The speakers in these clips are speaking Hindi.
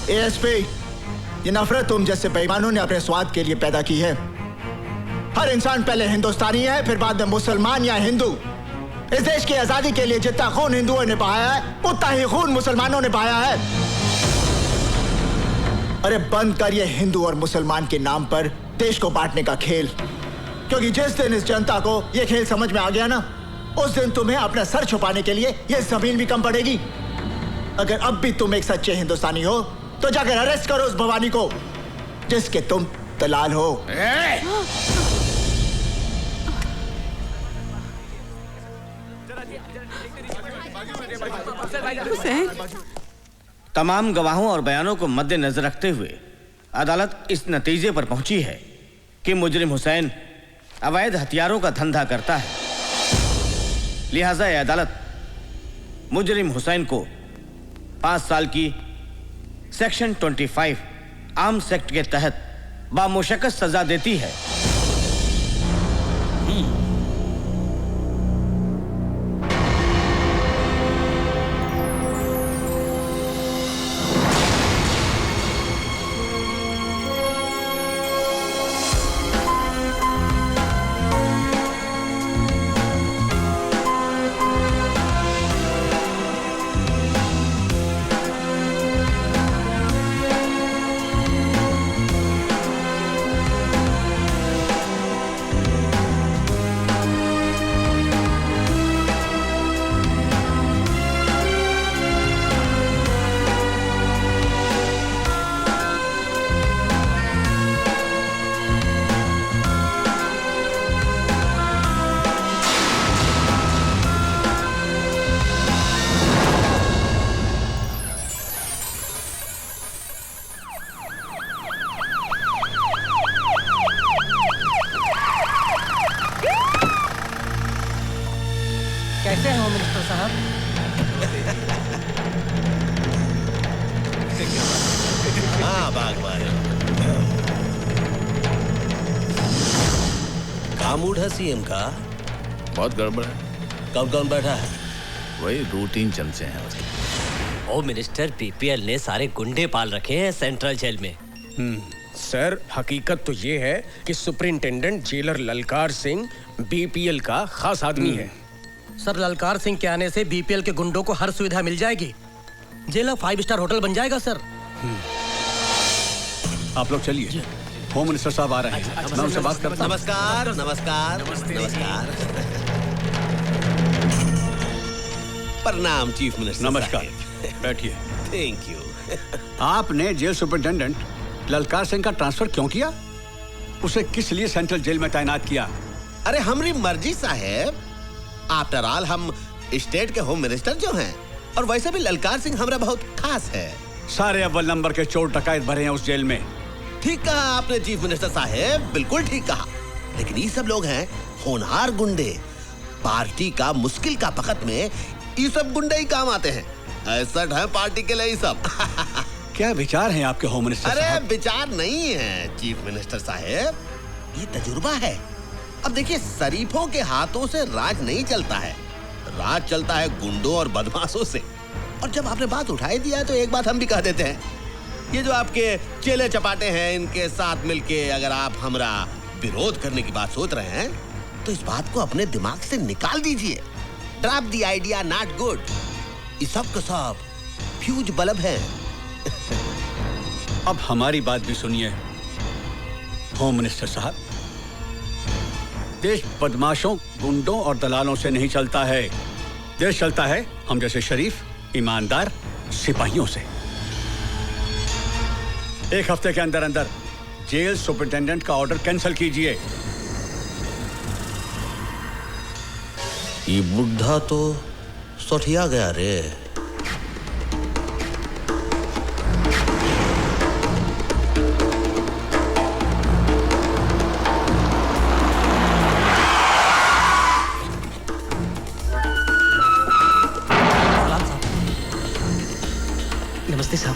एएसपी, ये नफरत तुम जैसे बेईमानों ने अपने स्वाद के लिए पैदा की है। हर इंसान पहले हिंदुस्तानी है, फिर बाद में मुसलमान या हिंदू। इस देश की आजादी के लिए जितना खून हिंदुओं ने बहाया है, उतना ही खून मुसलमानों ने बहाया है। अरे बंद कर ये हिंदू और मुसलमान के नाम पर देश को बांटने का खेल, क्योंकि जिस दिन इस जनता को ये खेल समझ में आ गया ना, उस दिन तुम्हें अपना सर छुपाने के लिए ये जमीन भी कम पड़ेगी। अगर अब भी तुम एक सच्चे हिंदुस्तानी हो तो जाकर अरेस्ट करो उस भवानी को जिसके तुम दलाल हो। तमाम गवाहों और बयानों को मद्देनजर रखते हुए अदालत इस नतीजे पर पहुंची है कि मुजरिम हुसैन अवैध हथियारों का धंधा करता है। लिहाजा यह अदालत मुजरिम हुसैन को 5 साल की सेक्शन 25 आर्म्स एक्ट के तहत बामुशक्कत सजा देती है। कैसे हो मिनिस्टर साहब? हाँ बागबान, क्या मूड है सीएम का? बहुत गड़बड़ है। कब कौन बैठा है? वही रूटीन चमचे हैं उसके। ओ मिनिस्टर, बीपीएल ने सारे गुंडे पाल रखे हैं सेंट्रल जेल में। सर, हकीकत तो ये है कि सुपरिंटेंडेंट जेलर ललकार सिंह बीपीएल का खास आदमी है। सर, ललकार सिंह के आने से बीपीएल के गुंडों को हर सुविधा मिल जाएगी। जेल 5 स्टार होटल बन जाएगा सर। आप लोग चलिए, होम मिनिस्टर साहब आ रहे हैं। मैं उनसे बात करता हूं। नमस्कार नमस्कार नमस्कार। प्रणाम चीफ मिनिस्टर। नमस्कार, बैठिए। Thank you. आपने जेल सुपरिंटेंडेंट ललकार सिंह का ट्रांसफर क्यों किया? उसे किस लिए सेंट्रल जेल में तैनात किया? अरे हमारी मर्जी साहेब। आफ्टर ऑल हम स्टेट के होम मिनिस्टर जो हैं, और वैसे भी ललकार सिंह हमारा बहुत खास है। सारे अव्वल नंबर के चोर डकैत भरे हैं उस जेल में। ठीक कहा आपने चीफ मिनिस्टर साहेब, बिल्कुल ठीक कहा। लेकिन ये सब लोग हैं होनहार गुंडे। पार्टी का मुश्किल का वक्त में ये सब गुंडे ही काम आते हैं। ऐसा है पार्टी के लिए ये सब। क्या विचार हैं आपके होम मिनिस्टर अरे साहब? विचार नहीं है चीफ मिनिस्टर साहेब, ये तजुर्बा है। अब देखिए, शरीफों के हाथों से राज नहीं चलता है, राज चलता है गुंडों और बदमाशों से। और जब आपने बात उठाई दिया है तो एक बात हम भी कह देते हैं, ये जो आपके चेले चपाटे हैं, इनके साथ मिलके अगर आप हमरा विरोध करने की बात सोच रहे हैं तो इस बात को अपने दिमाग से निकाल दीजिए। Drop the idea, not good. ये सब का सब फ्यूज बल्ब है। अब हमारी बात भी सुनिए होम मिनिस्टर साहब। देश बदमाशों, गुंडों और दलालों से नहीं चलता है। देश चलता है हम जैसे शरीफ, ईमानदार सिपाहियों से। एक हफ्ते के अंदर अंदर जेल सुपरिटेंडेंट का ऑर्डर कैंसिल कीजिए। ये बुढ़ा तो सठिया गया रे। नमस्ते साहब।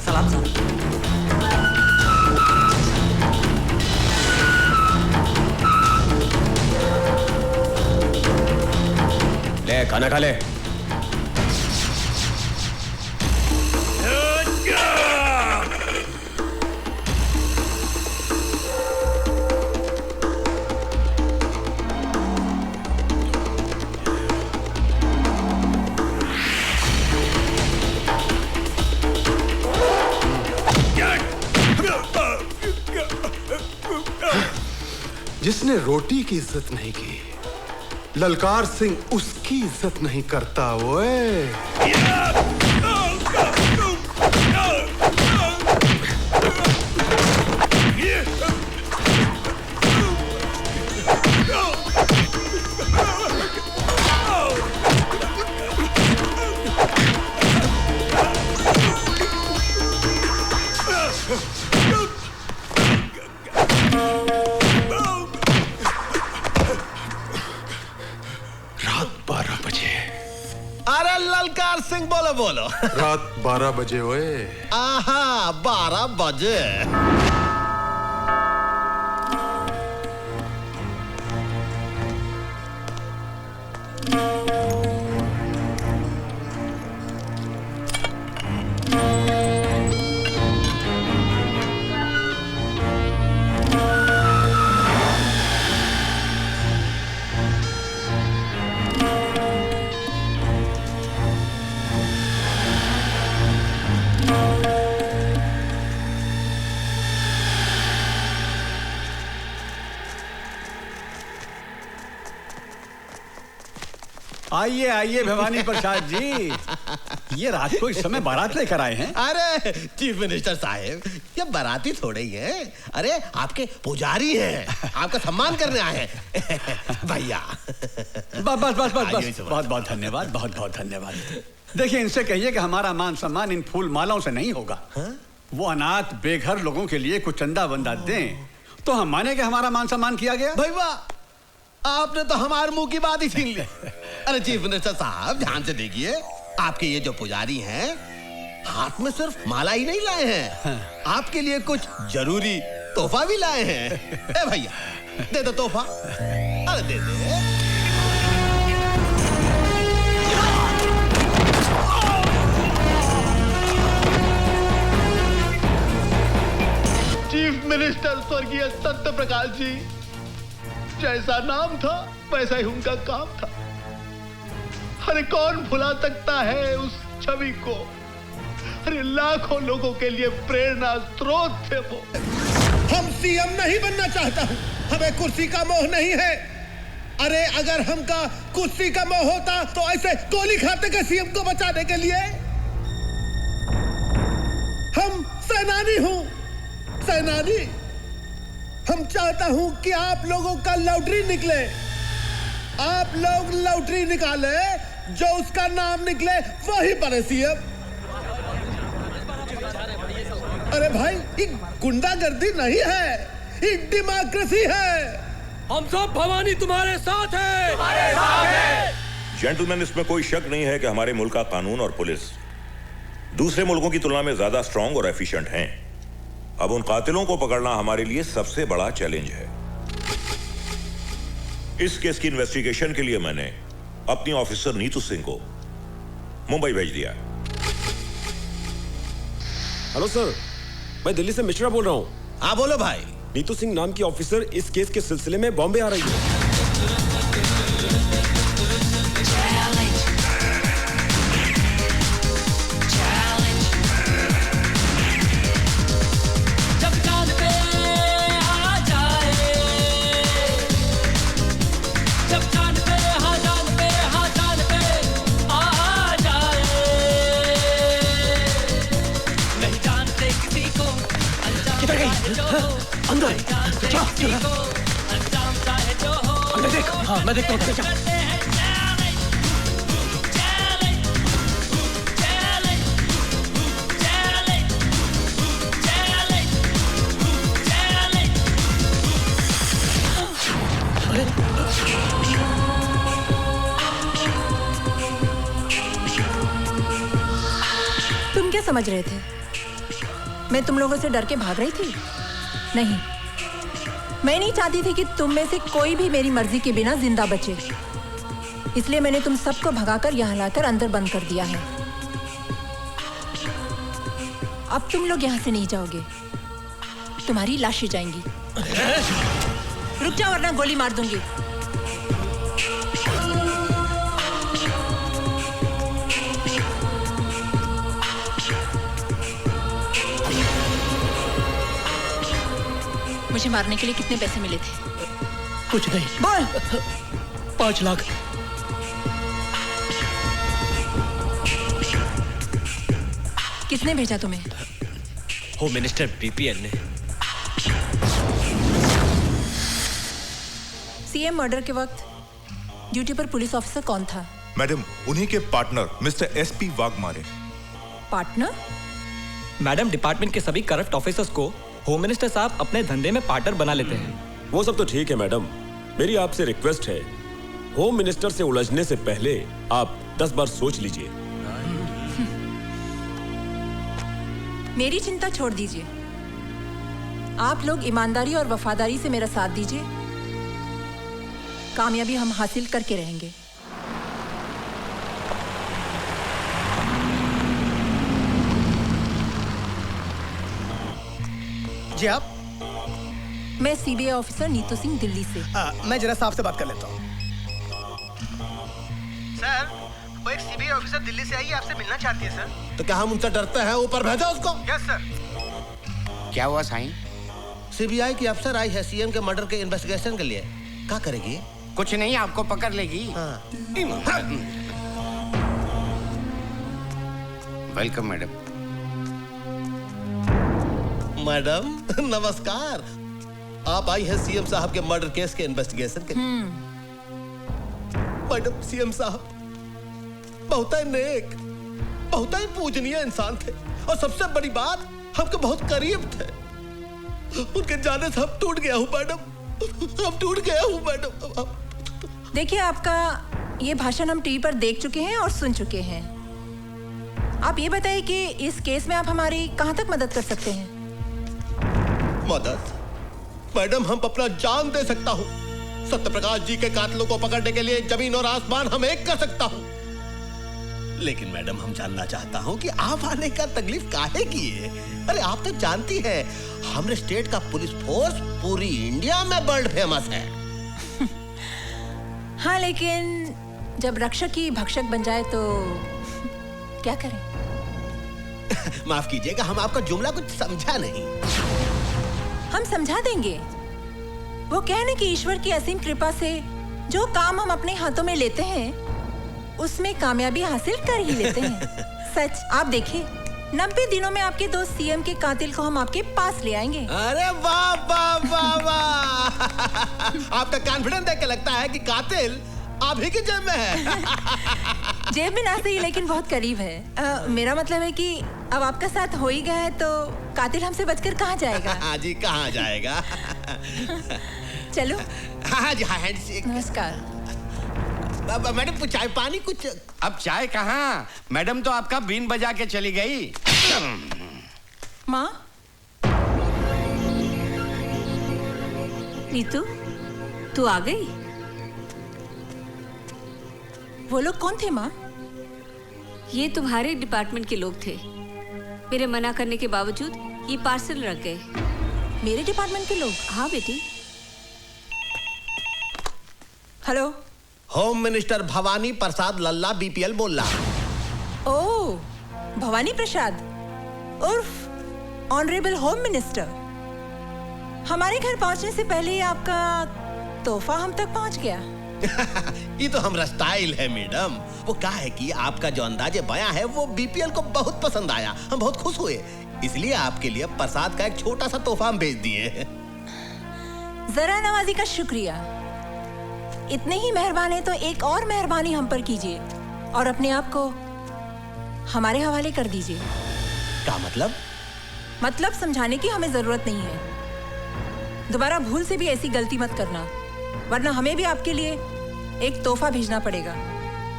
सलाम साहब। ले खाना खा ले। जिसने रोटी की इज्जत नहीं की, ललकार सिंह उसकी इज्जत नहीं करता। ओए अरे ललकार सिंह बोलो बोलो। रात 12 बजे। ओए आहा 12 बजे। आइए आइए भवानी प्रसाद जी, ये रात को इस समय बारात लेकर आए हैं। अरे चीफ मिनिस्टर साहब, ये बाराती थोड़े ही हैं। अरे आपके पुजारी हैं, आपका सम्मान करने आए हैं। भैया बस बहुत बहुत धन्यवाद, बहुत बहुत धन्यवाद। देखिए इनसे कहिए कि हमारा मान सम्मान इन फूल मालाओं से नहीं होगा। वो अनाथ बेघर लोगों के लिए कुछ चंदा वंदा दें तो हम माने कि हमारा मान सम्मान किया गया। भैया आपने तो हमारे मुंह की बात ही छीन ली। अरे चीफ मिनिस्टर साहब ध्यान से देखिए, आपके ये जो पुजारी हैं हाथ में सिर्फ माला ही नहीं लाए हैं, आपके लिए कुछ जरूरी तोहफा भी लाए हैं। ए भैया दे दो तोहफा। अरे दे दे। चीफ मिनिस्टर स्वर्गीय सत्य प्रकाश जी, जैसा नाम था वैसा ही उनका काम था। अरे कौन भुला सकता है उस छवि को। अरे लाखों लोगों के लिए प्रेरणा स्रोत थे वो। हम सीएम नहीं बनना चाहता हूं, हमें कुर्सी का मोह नहीं है। अरे अगर हमका कुर्सी का मोह होता तो ऐसे गोली खाते के सीएम को बचाने के लिए। हम सेनानी हूं, सेनानी। हम चाहता हूं कि आप लोगों का लॉटरी निकले, आप लोग लॉटरी निकाले, जो उसका नाम निकले वही बने सीएम। अरे भाई ये गुंडागर्दी नहीं है, ये डेमोक्रेसी है। हम सब भवानी तुम्हारे साथ हैं। जेंटलमैन, इसमें कोई शक नहीं है कि हमारे मुल्क का कानून और पुलिस दूसरे मुल्कों की तुलना में ज्यादा स्ट्रांग और एफिशिएंट हैं। अब उन कातिलों को पकड़ना हमारे लिए सबसे बड़ा चैलेंज है। इस केस की इन्वेस्टिगेशन के लिए मैंने अपनी ऑफिसर नीतू सिंह को मुंबई भेज दिया। हेलो सर, मैं दिल्ली से मिश्रा बोल रहा हूँ। हाँ बोलो भाई। नीतू सिंह नाम की ऑफिसर इस केस के सिलसिले में बॉम्बे आ रही है। अंदर अंदर देख। हाँ मैं देखता हूँ। तुम क्या समझ रहे थे? मैं तुम लोगों से डर के भाग रही थी? नहीं, मैं नहीं चाहती थी कि तुम में से कोई भी मेरी मर्जी के बिना जिंदा बचे। इसलिए मैंने तुम सबको भगाकर यहाँ लाकर अंदर बंद कर दिया है। अब तुम लोग यहाँ से नहीं जाओगे, तुम्हारी लाशें जाएंगी। रुक जाओ वरना गोली मार दूंगी। मुझे मारने के लिए कितने पैसे मिले थे? कुछ नहीं। बोल। 5 लाख। किसने भेजा तुम्हें? होम मिनिस्टर बीपीएल ने। सीएम मर्डर के वक्त ड्यूटी पर पुलिस ऑफिसर कौन था? मैडम, उन्हीं के partner mister SP Waghmare. Partner? Madam, department के सभी करप्ट ऑफिसर्स को होम मिनिस्टर साहब अपने धंधे में पार्टनर बना लेते हैं। वो सब तो ठीक है मैडम, मेरी आपसे रिक्वेस्ट है, होम मिनिस्टर से उलझने से पहले आप 10 बार सोच लीजिए। मेरी चिंता छोड़ दीजिए। आप लोग ईमानदारी और वफादारी से मेरा साथ दीजिए, कामयाबी हम हासिल करके रहेंगे। जी आप? मैं सीबीआई ऑफिसर नीतू सिंह, दिल्ली से। मैं जरा साहब से बात कर लेता हूँ। सर, वो एक सीबीआई ऑफिसर दिल्ली से आई है, आपसे मिलना चाहती है सर। तो क्या हम उनसे डरते हैं? ऊपर भेजा उसको। Yes sir. क्या हुआ साईं? सीबीआई की अफसर आई है सीएम के मर्डर के इन्वेस्टिगेशन के लिए। क्या करेगी? कुछ नहीं, आपको पकड़ लेगी। Welcome madam. मैडम नमस्कार। आप आई हैं सीएम साहब के मर्डर केस के इन्वेस्टिगेशन के लिए। मैडम, सीएम साहब बहुत ही नेक, बहुत ही पूजनीय इंसान थे और सबसे बड़ी बात, हमके बहुत करीब थे। उनके जाने से हम टूट गया हूँ मैडम, हम टूट गया हूँ मैडम। देखिए, आपका ये भाषण हम टीवी पर देख चुके हैं और सुन चुके हैं। आप ये बताइए कि इस केस में आप हमारी कहाँ तक मदद कर सकते हैं? मदद? मैडम, हम अपना जान दे सकता हूँ। सत्यप्रकाश जी के कातिलों को पकड़ने के लिए जमीन और आसमान हम एक कर सकता हूँ। लेकिन मैडम, हम जानना चाहता हूँ कि आप आने का तकलीफ काहे की है? अरे आप तो जानती हैं, हमारे स्टेट का पुलिस फोर्स पूरी इंडिया में वर्ल्ड फेमस है। हाँ, लेकिन जब रक्षक ही भक्षक बन जाए तो क्या करें? माफ कीजिएगा, हम आपका जुमला कुछ समझा नहीं। हम समझा देंगे। वो कहने कि ईश्वर की असीम कृपा से जो काम हम अपने हाथों में लेते हैं, उसमें कामयाबी हासिल कर ही लेते हैं। सच, आप देखिए, 90 दिनों में आपके दोस्त सीएम के कातिल को हम आपके पास ले आएंगे। अरे वाह वाह वाह वाह! आपका कॉन्फिडेंस देख के लगता है कि कातिल आप ही की जेब में है। जेब में ना सही, लेकिन बहुत करीब है। मेरा मतलब है कि अब आपका साथ हो ही गया है तो कातिल हमसे बचकर कहाँ जाएगा? हाँ जी, कहाँ जाएगा? चलो। हाँ जी, हाँ हैंडशेक। नमस्कार। मैडम, कुछ चाय पानी कुछ? अब चाय कहाँ, मैडम तो आपका बीन बजा के चली गई। माँ? नीतू, तू आ गई? वो लोग कौन थे माँ? ये तुम्हारे डिपार्टमेंट के लोग थे। मेरे मना करने के बावजूद ये पार्सल रख गए। मेरे डिपार्टमेंट के लोग? हाँ बेटी। हेलो, होम मिनिस्टर भवानी प्रसाद लल्ला बीपीएल बोल रहा। ओह, भवानी प्रसाद उर्फ ऑनरेबल होम मिनिस्टर। हमारे घर पहुंचने से पहले ही आपका तोहफा हम तक पहुंच गया। ये तो हमारा स्टाइल है मैडम। वो क्या है कि आपका जो अंदाजे बयां है वो बीपीएल को बहुत पसंद आया, हम बहुत खुश हुए, इसलिए आपके लिए प्रसाद का एक छोटा सा तोहफा हम भेज दिए। जरा नवाजी का शुक्रिया। इतने ही मेहरबान है तो एक और मेहरबानी हम पर कीजिए और अपने आप को हमारे हवाले कर दीजिए। क्या मतलब? मतलब समझाने की हमें जरूरत नहीं है। दोबारा भूल से भी ऐसी गलती मत करना, वरना हमें भी आपके लिए एक तोहफा भेजना पड़ेगा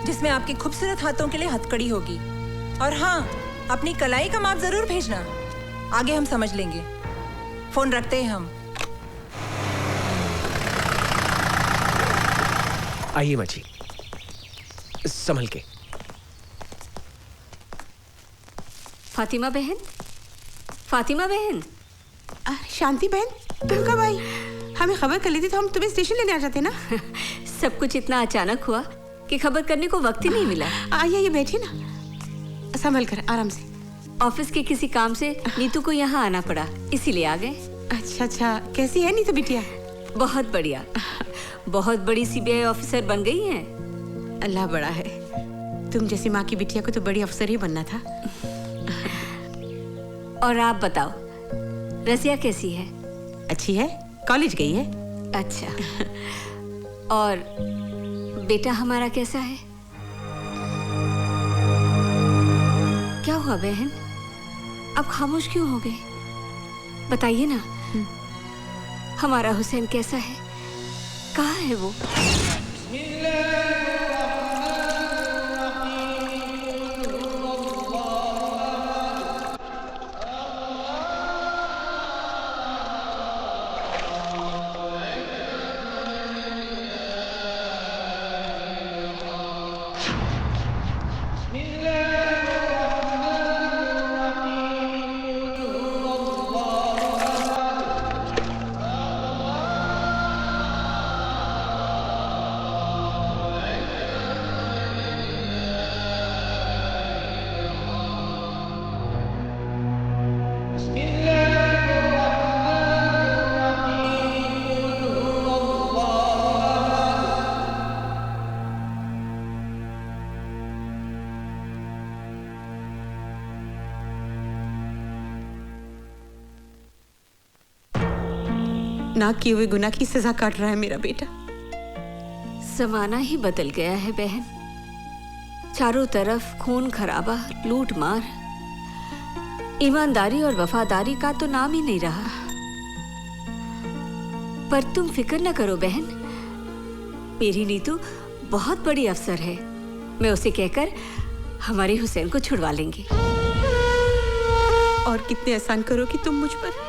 जिसमें आपके खूबसूरत हाथों के लिए हथकड़ी होगी। और हाँ, अपनी कलाई का माप जरूर भेजना, आगे हम समझ लेंगे। फोन रखते हैं हम। आइए माँ जी, संभल के। फातिमा बहन, फातिमा बहन। शांति बहन, तुम कब आई? हमें खबर कर ली थी तो हम तुम्हें स्टेशन लेने आ जाते ना। सब कुछ इतना अचानक हुआ कि खबर करने को वक्त ही नहीं मिला। आइए बैठिए ना, संभल कर, आराम से। ऑफिस के किसी काम से नीतू को यहाँ आना पड़ा, इसीलिए आ गए। अच्छा अच्छा, कैसी है नीतू बिटिया? बहुत बढ़िया। बहुत बड़ी सीबीआई ऑफिसर बन गई हैं। अल्लाह बड़ा है, तुम जैसी माँ की बिटिया को तो बड़ी अफसर ही बनना था। और आप बताओ, रसिया कैसी है? अच्छी है, कॉलेज गई है। अच्छा। और बेटा हमारा कैसा है? क्या हुआ बहन, आप खामोश क्यों हो गए? बताइए ना, हमारा हुसैन कैसा है? कहाँ है वो? ना किए हुए गुनाह की सजा काट रहा है मेरा बेटा। जमाना ही बदल गया है बहन, चारों तरफ खून खराबा, लूट मार, ईमानदारी और वफादारी का तो नाम ही नहीं रहा। पर तुम फिक्र न करो बहन, मेरी नीतू बहुत बड़ी अफसर है। मैं उसे कहकर हमारे हुसैन को छुड़वा लेंगे। और कितने एहसान करो कि तुम मुझ पर।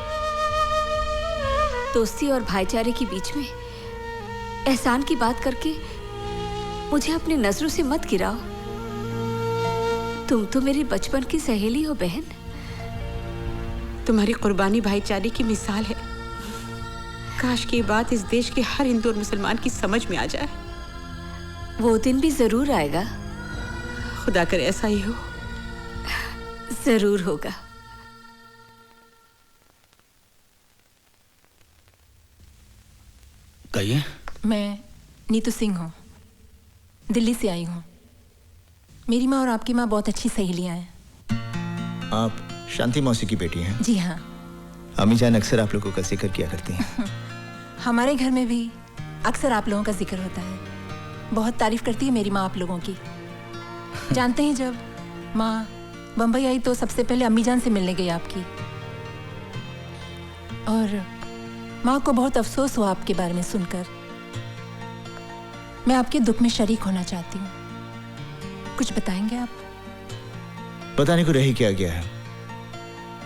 दोस्ती और भाईचारे के बीच में एहसान की बात करके मुझे अपनी नजरों से मत गिराओ। तुम तो मेरी बचपन की सहेली हो बहन। तुम्हारी कुर्बानी भाईचारे की मिसाल है। काश की बात इस देश के हर हिंदू और मुसलमान की समझ में आ जाए। वो दिन भी जरूर आएगा। खुदा करे ऐसा ही हो। जरूर होगा। कहिए। मैं नीतू सिंह हूँ, दिल्ली से आई हूँ। मेरी माँ और आपकी माँ बहुत अच्छी सहेलियाँ हैं। आप शांति मौसी की बेटी हैं? जी हाँ। अम्मी जान अक्सर आप लोगों का जिक्र किया करती हैं। हमारे घर में भी अक्सर आप लोगों का जिक्र होता है। बहुत तारीफ करती है मेरी माँ आप लोगों की। जानते हैं, जब माँ बम्बई आई तो सबसे पहले अम्मी जान से मिलने गई आपकी, और माँ को बहुत अफसोस हुआ आपके बारे में सुनकर। मैं आपके दुख में शरीक होना चाहती हूँ। कुछ बताएंगे आप? बताने को रह ही क्या गया है।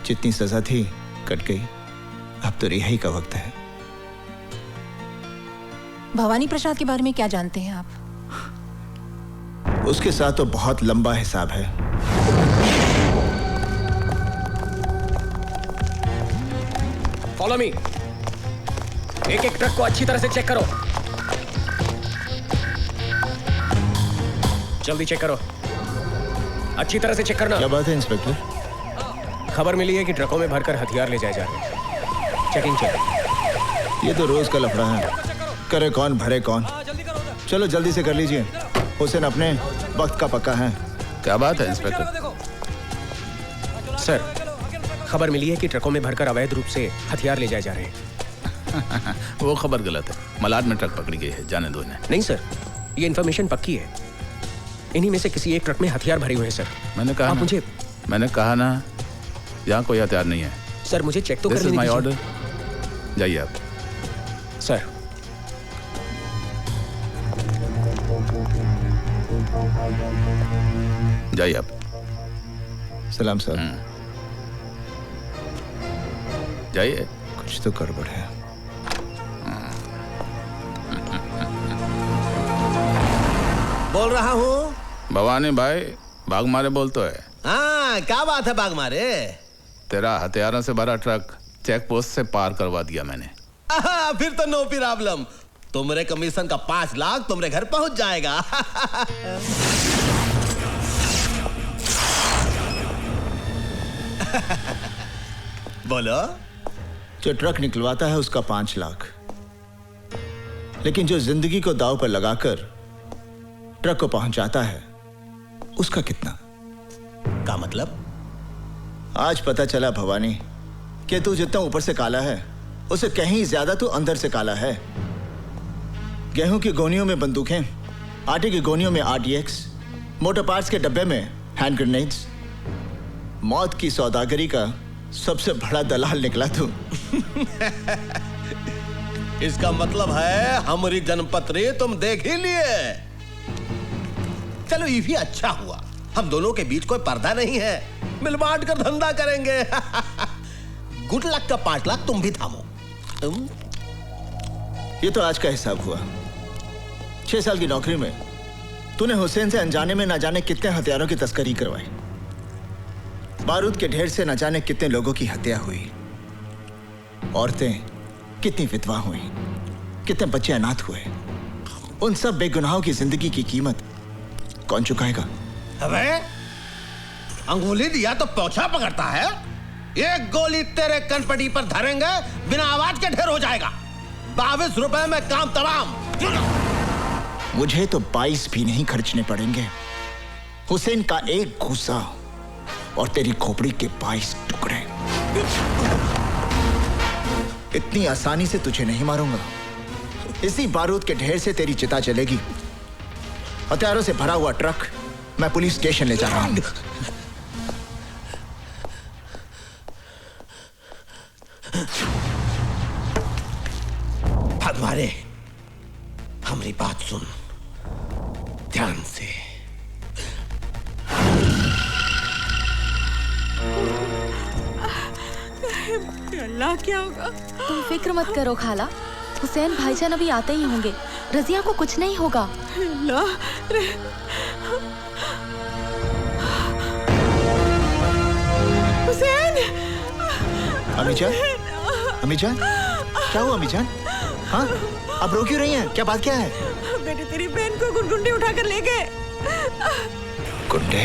जितनी सजा थी कट गई, अब तो रिहाई का वक्त है। भवानी प्रसाद के बारे में क्या जानते हैं आप? उसके साथ तो बहुत लंबा हिसाब है। Follow me. एक एक ट्रक को अच्छी तरह से चेक करो। जल्दी चेक करो, अच्छी तरह से चेक करना। क्या बात है इंस्पेक्टर? खबर मिली है कि ट्रकों में भरकर हथियार ले जाए जा रहे हैं। Checking check. ये तो रोज का लफड़ा है। करे कौन भरे कौन। चलो जल्दी से कर लीजिए। हुसैन अपने वक्त का पक्का है। क्या बात है इंस्पेक्टर? सर, खबर मिली है कि ट्रकों में भरकर अवैध रूप से हथियार ले जाए जा रहे हैं। वो खबर गलत है। मलाड में ट्रक पकड़ी गई है, जाने दो इन्हें। नहीं सर, ये इन्फॉर्मेशन पक्की है। इन्हीं में से किसी एक ट्रक में हथियार भरे हुए हैं सर। मैंने कहा ना, यहाँ कोई हथियार नहीं है। सर मुझे चेक तो This करने is my दीजिए। order। जाइए आप। सर, जाइए आप। सलाम सर। जाइए। कुछ तो गड़बड़ है। बोल रहा हूँ। भवानी भाई, बाग मारे बोल तो है। हाँ, क्या बात है बाग मारे? तेरा हथियारों से भरा ट्रक चेक पोस्ट से पार करवा दिया मैंने। फिर तो नो प्रॉब्लम। तुम्हारे कमीशन का 5 लाख तुम्हारे घर पहुंच जाएगा। बोलो। जो ट्रक निकलवाता है उसका 5 लाख, लेकिन जो जिंदगी को दांव पर लगाकर ट्रक को पहुंचाता है, उसका कितना? का मतलब? आज पता चला भवानी कि तू जितना ऊपर से काला है, उससे कहीं ज्यादा तू अंदर से काला है। गेहूं की गोनियों में बंदूकें, आटे की गोनियों में RDX, मोटर पार्ट्स के डब्बे में हैंड ग्रेनेड्स। मौत की सौदागरी का सबसे बड़ा दलाल निकला तू। इसका मतलब है हमारी जनपत्री तुम देख ही लिए। चलो ये भी अच्छा हुआ, हम दोनों के बीच कोई पर्दा नहीं है, मिल बांट कर धंधा करेंगे। गुड लक का 5 लाख तुम भी थामो। ये तो आज का हिसाब हुआ। 6 साल की नौकरी में तूने हुसैन से अनजाने में ना जाने कितने हथियारों की तस्करी करवाई। बारूद के ढेर से न जाने कितने लोगों की हत्या हुई। औरतें कितनी विधवा हुई, कितने बच्चे अनाथ हुए। उन सब बेगुनाहों की जिंदगी की कीमत कौन चुकाएगा? अबे अंगुली दिया तो पोछा पकड़ता है। एक गोली तेरे कनपटी पर धरेंगे, बिना आवाज के ढेर हो जाएगा। 22 रुपए में काम तमाम। मुझे तो 22 भी नहीं खर्चने पड़ेंगे। हुसैन का एक घूसा और तेरी खोपड़ी के 22 टुकड़े। इतनी आसानी से तुझे नहीं मारूंगा। इसी बारूद के ढेर से तेरी चिता चलेगी। हथियारों से भरा हुआ ट्रक मैं पुलिस स्टेशन ले जा रहा हूं। भगवाने, हमारी बात सुन ध्यान से। अल्लाह, क्या होगा? तुम फिक्र मत करो खाला, हुसैन भाईजान अभी आते ही होंगे। रजिया को कुछ नहीं होगा। हुसैन! अमीजान, अमीजान, क्या हुआ अमीजान? हाँ, अब रो क्यों रही हैं? क्या बात क्या है? बेटे, तेरी बहन को गुंडे उठाकर ले गए। गुंडे?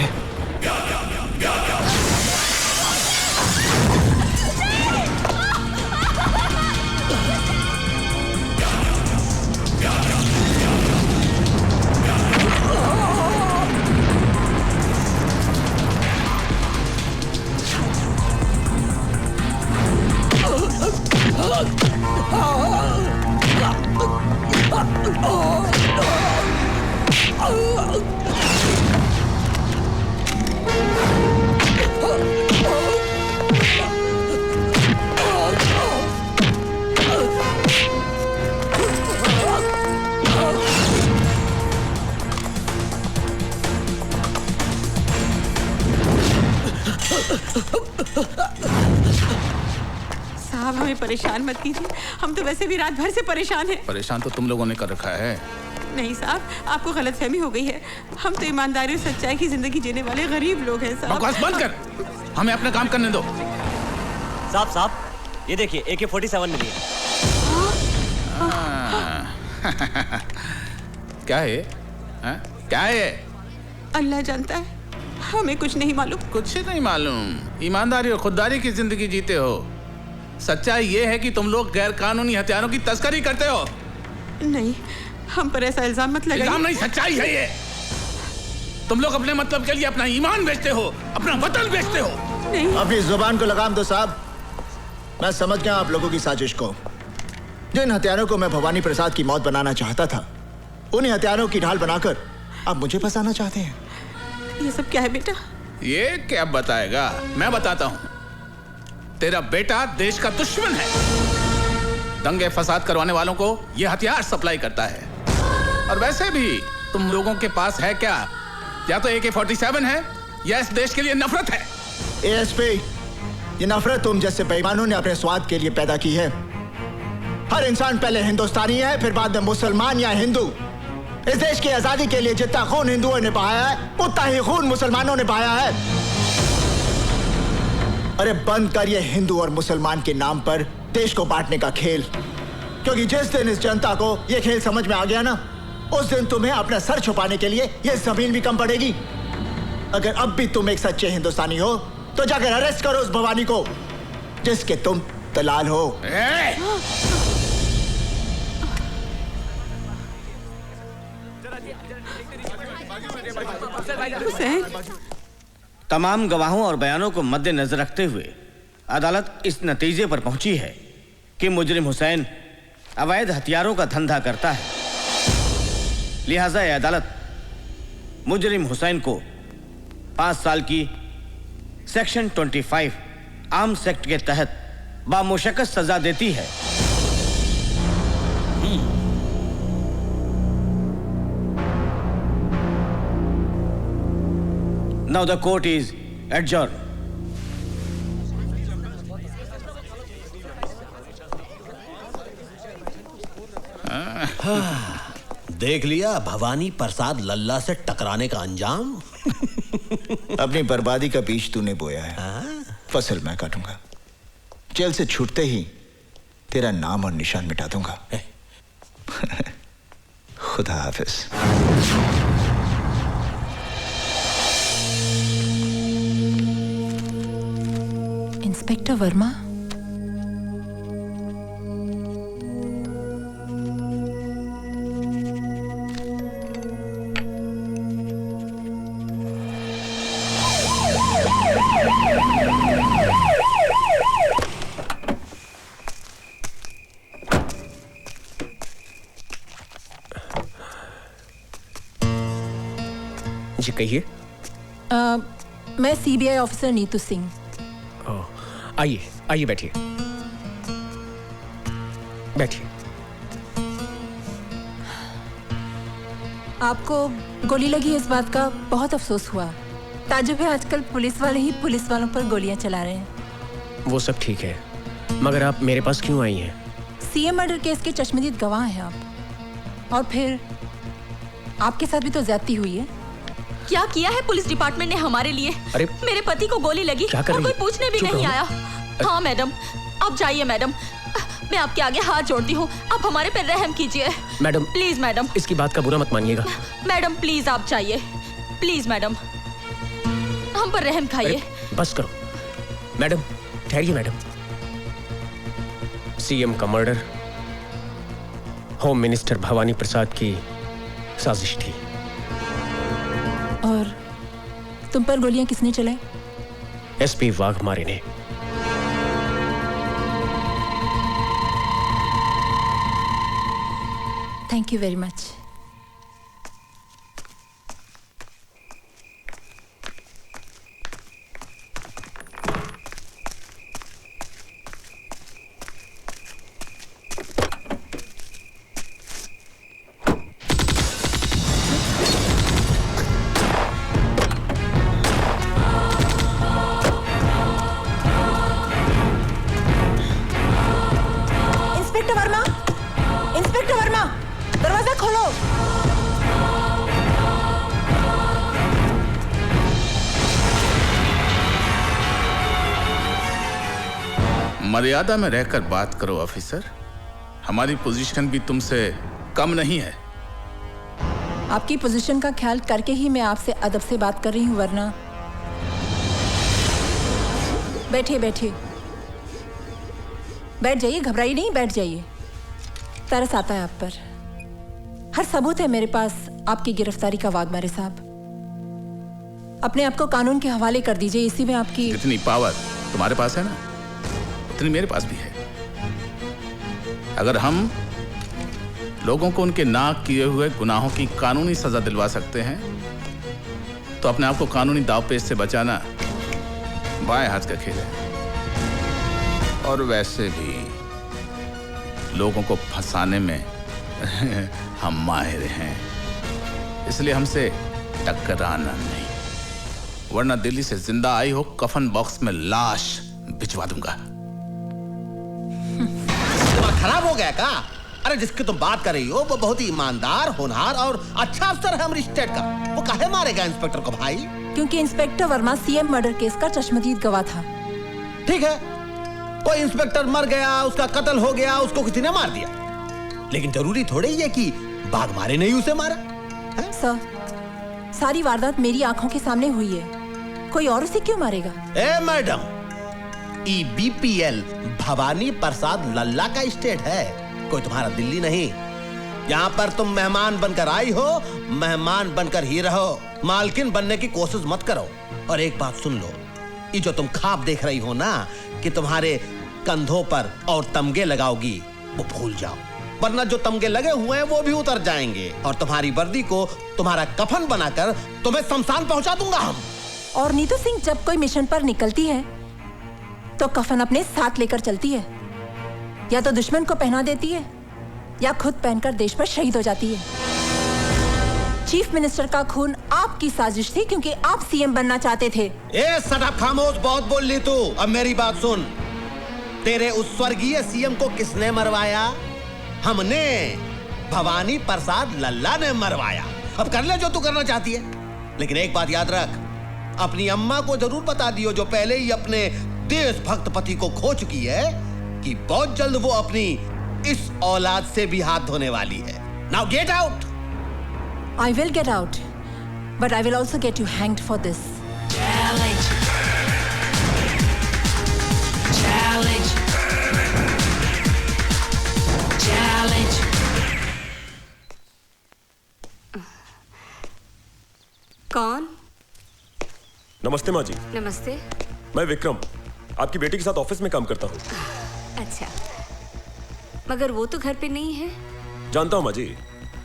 साहब, हमें परेशान मत कीजिए, हम तो वैसे भी रात भर से परेशान हैं। परेशान तो तुम लोगों ने कर रखा है। नहीं साहब, आपको गलतफहमी हो गई है। हम तो ईमानदारी और सच्चाई की जिंदगी जीने वाले गरीब लोग हैं साहब। बकवास बंद कर, हमें अपना काम करने दो। साहब, ये देखिए AK-47 मिली है। क्या है? क्या है? अल्लाह जानता है, हमें कुछ नहीं मालूम। कुछ नहीं मालूम? ईमानदारी और खुददारी की जिंदगी जीते हो। सच्चाई ये है कि तुम लोग गैर कानूनी हथियारों की तस्करी करते हो। नहीं, हम पर ऐसा इल्जाम मत लगाइए। इल्जाम नहीं, सच्चाई है ये। तुम लोग अपने मतलब के लिए अपना ईमान बेचते हो, अपना वतन बेचते हो। नहीं। अपनी जुबान को लगाम दो साहब। मैं समझ गया आप लोगों की साजिश को। जिन हथियारों को मैं भवानी प्रसाद की मौत बनाना चाहता था, उन्हीं हथियारों की ढाल बनाकर आप मुझे फंसाना चाहते हैं। ये सब क्या है बेटा? ये क्या बताएगा, मैं बताता हूँ। तेरा बेटा देश का दुश्मन है। दंगे फसाद करवाने वालों को ये हथियार सप्लाई करता है। और वैसे भी तुम लोगों के पास है क्या? या तो AK-47 है या इस देश के लिए नफरत है। ASP, ये नफरत तुम जैसे बेईमानों ने अपने स्वाद के लिए पैदा की है। हर इंसान पहले हिंदुस्तानी है, फिर बाद में मुसलमान या हिंदू। इस देश की आजादी के लिए जितना खून हिंदुओं ने बहाया है, उतना ही खून मुसलमानों ने बहाया है। अरे बंद कर ये हिंदू और मुसलमान के नाम पर देश को बांटने का खेल। क्योंकि जिस दिन इस जनता को ये खेल समझ में आ गया ना, उस दिन तुम्हें अपना सर छुपाने के लिए ये जमीन भी कम पड़ेगी। अगर अब भी तुम एक सच्चे हिंदुस्तानी हो तो जाकर अरेस्ट करो उस भवानी को जिसके तुम दलाल हो। हुसैन। तमाम गवाहों और बयानों को मद्देनजर रखते हुए अदालत इस नतीजे पर पहुंची है कि मुजरिम हुसैन अवैध हथियारों का धंधा करता है। लिहाजा यह अदालत मुजरिम हुसैन को 5 साल की सेक्शन 25 आर्म्स एक्ट के तहत बामुशक्कत सजा देती है। Now the court is adjourned. देख लिया भवानी प्रसाद लल्ला से टकराने का अंजाम। अपनी बर्बादी का बीज तूने बोया है, फसल मैं काटूंगा। जेल से छूटते ही तेरा नाम और निशान मिटा दूंगा। खुदा हाफिज। इंस्पेक्टर वर्मा, जी कहिए। मैं सीबीआई ऑफिसर नीतू सिंह। आइए आइए, बैठिए बैठिए। आपको गोली लगी इस बात का बहुत अफसोस हुआ। ताजुब है, आजकल पुलिस वाले ही पुलिस वालों पर गोलियां चला रहे हैं। वो सब ठीक है, मगर आप मेरे पास क्यों आई हैं? सीएम मर्डर केस के चश्मदीद गवाह हैं आप, और फिर आपके साथ भी तो ज्यादती हुई है। क्या किया है पुलिस डिपार्टमेंट ने हमारे लिए? अरे मेरे पति को गोली लगी और कोई पूछने भी नहीं आया। हाँ मैडम, आप जाइए मैडम, मैं आपके आगे हाथ जोड़ती हूँ, आप हमारे पर रहम कीजिए। मैडम प्लीज मैडम, इसकी बात का बुरा मत मानिएगा। मैडम प्लीज आप जाइए, प्लीज मैडम, हम पर रहम खाइए। बस करो मैडम, ठहरिए मैडम। सीएम का मर्डर होम मिनिस्टर भवानी प्रसाद की साजिश थी। और तुम पर गोलियां किसने चलाई? एसपी वाघमारे ने। Thank you very much. Inspector Verma, दरवाजा खोलो। मर्यादा में रहकर बात करो ऑफिसर, हमारी पोजीशन भी तुमसे कम नहीं है। आपकी पोजीशन का ख्याल करके ही मैं आपसे अदब से बात कर रही हूँ, वरना। बैठिए बैठिए, बैठ जाइए, घबराइए नहीं, बैठ जाइए। तरस आता है आप पर। हर सबूत है मेरे पास आपकी गिरफ्तारी का, वाघमारे साहब। अपने आप को कानून के हवाले कर दीजिए, इसी में आपकी जितनी पावर तुम्हारे पास है ना, उतनी मेरे पास भी है। अगर हम लोगों को उनके नाक किए हुए गुनाहों की कानूनी सजा दिलवा सकते हैं, तो अपने आप को कानूनी दावपेच से बचाना बाएं हाथ का खेल है। और वैसे भी लोगों को फंसाने में हम माहिर हैं, इसलिए हमसे टकराना नहीं, वरना दिल्ली से जिंदा आई हो कफन बॉक्स में लाश भिजवा दूंगा। दिमाग खराब हो गया का? अरे जिसकी तुम बात कर रही हो वो बहुत ही ईमानदार, होनहार और अच्छा अफसर है हमारी स्टेट का। वो काहे मारेगा इंस्पेक्टर को भाई? क्योंकि inspector Verma CM murder case का चश्मदीद गवाह था। ठीक है, कोई इंस्पेक्टर मर गया, उसका कत्ल हो गया, उसको किसी ने मार दिया, लेकिन जरूरी थोड़ी है कि वाघमारे ने ही उसे मारा। सर, सारी वारदात मेरी आंखों के सामने हुई है, कोई और उसे क्यों मारेगा? ए मैडम, बीपीएल भवानी प्रसाद लल्ला का स्टेट है, कोई तुम्हारा दिल्ली नहीं। यहाँ पर तुम मेहमान बनकर आई हो, मेहमान बनकर ही रहो। मालकिन बनने की कोशिश मत करो। और एक बात सुन लो, ये जो तुम ख्वाब देख रही हो ना कि तुम्हारे कंधों पर और तमगे लगाओगी, वो भूल जाओ, वरना जो तमगे लगे हुए हैं वो भी उतर जाएंगे और तुम्हारी वर्दी को तुम्हारा कफन बनाकर तुम्हें शमशान पहुंचा दूंगा हम। और नीतू सिंह जब कोई मिशन पर निकलती है तो कफन अपने साथ लेकर चलती है, या तो दुश्मन को पहना देती है या खुद पहनकर देश पर शहीद हो जाती है। चीफ मिनिस्टर का खून आपकी साजिश थी क्योंकि आप सीएम बनना चाहते थे। ए सटअप, खामोश, बहुत बोल ली तू। अब मेरी बात सुन, तेरे उस स्वर्गीय सीएम को किसने मरवाया? हमने, भवानी प्रसाद लल्ला ने मरवाया। अब कर ले जो तू करना चाहती है, लेकिन एक बात याद रख, अपनी अम्मा को जरूर बता दियो जो पहले ही अपने देशभक्त पति को खो चुकी है कि बहुत जल्द वो अपनी इस औलाद से भी हाथ धोने वाली है। Now get out. I will get out, but I will also get you hanged for this. Challenge. Challenge. Challenge. कौन? नमस्ते माँ जी। नमस्ते। मैं विक्रम, आपकी बेटी के साथ ऑफिस में काम करता हूँ। अच्छा, मगर वो तो घर पे नहीं है। जानता हूँ माँ जी,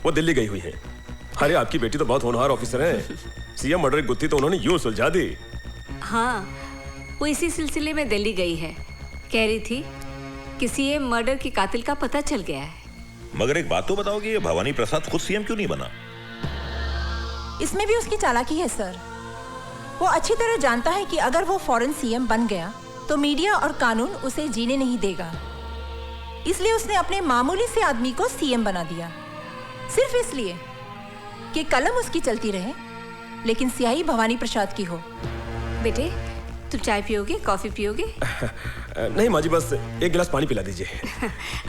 वो दिल्ली गई हुई है। अरे आपकी बेटी तो बहुत होनहार ऑफिसर है। सीएम मर्डर की गुत्थी तो उन्होंने यूं सुलझा दी। हाँ, वो इसी सिलसिले में दिल्ली गई है। कह रही थी कि सीएम मर्डर के कातिल का पता चल गया है। मगर एक बात तो बताओ कि ये भवानी प्रसाद खुद सीएम क्यों नहीं बना? इसमें भी उसकी चालाकी है सर। वो अच्छी तरह जानता है कि अगर वो फौरन सीएम बन गया तो मीडिया और कानून उसे जीने नहीं देगा, इसलिए उसने अपने मामूली से आदमी को सीएम बना दिया, सिर्फ इसलिए कि कलम उसकी चलती रहे लेकिन स्याही भवानी प्रसाद की हो। बेटे, तुम चाय पियोगे, कॉफी पियोगे? नहीं माँ जी, बस एक गिलास पानी पिला दीजिए।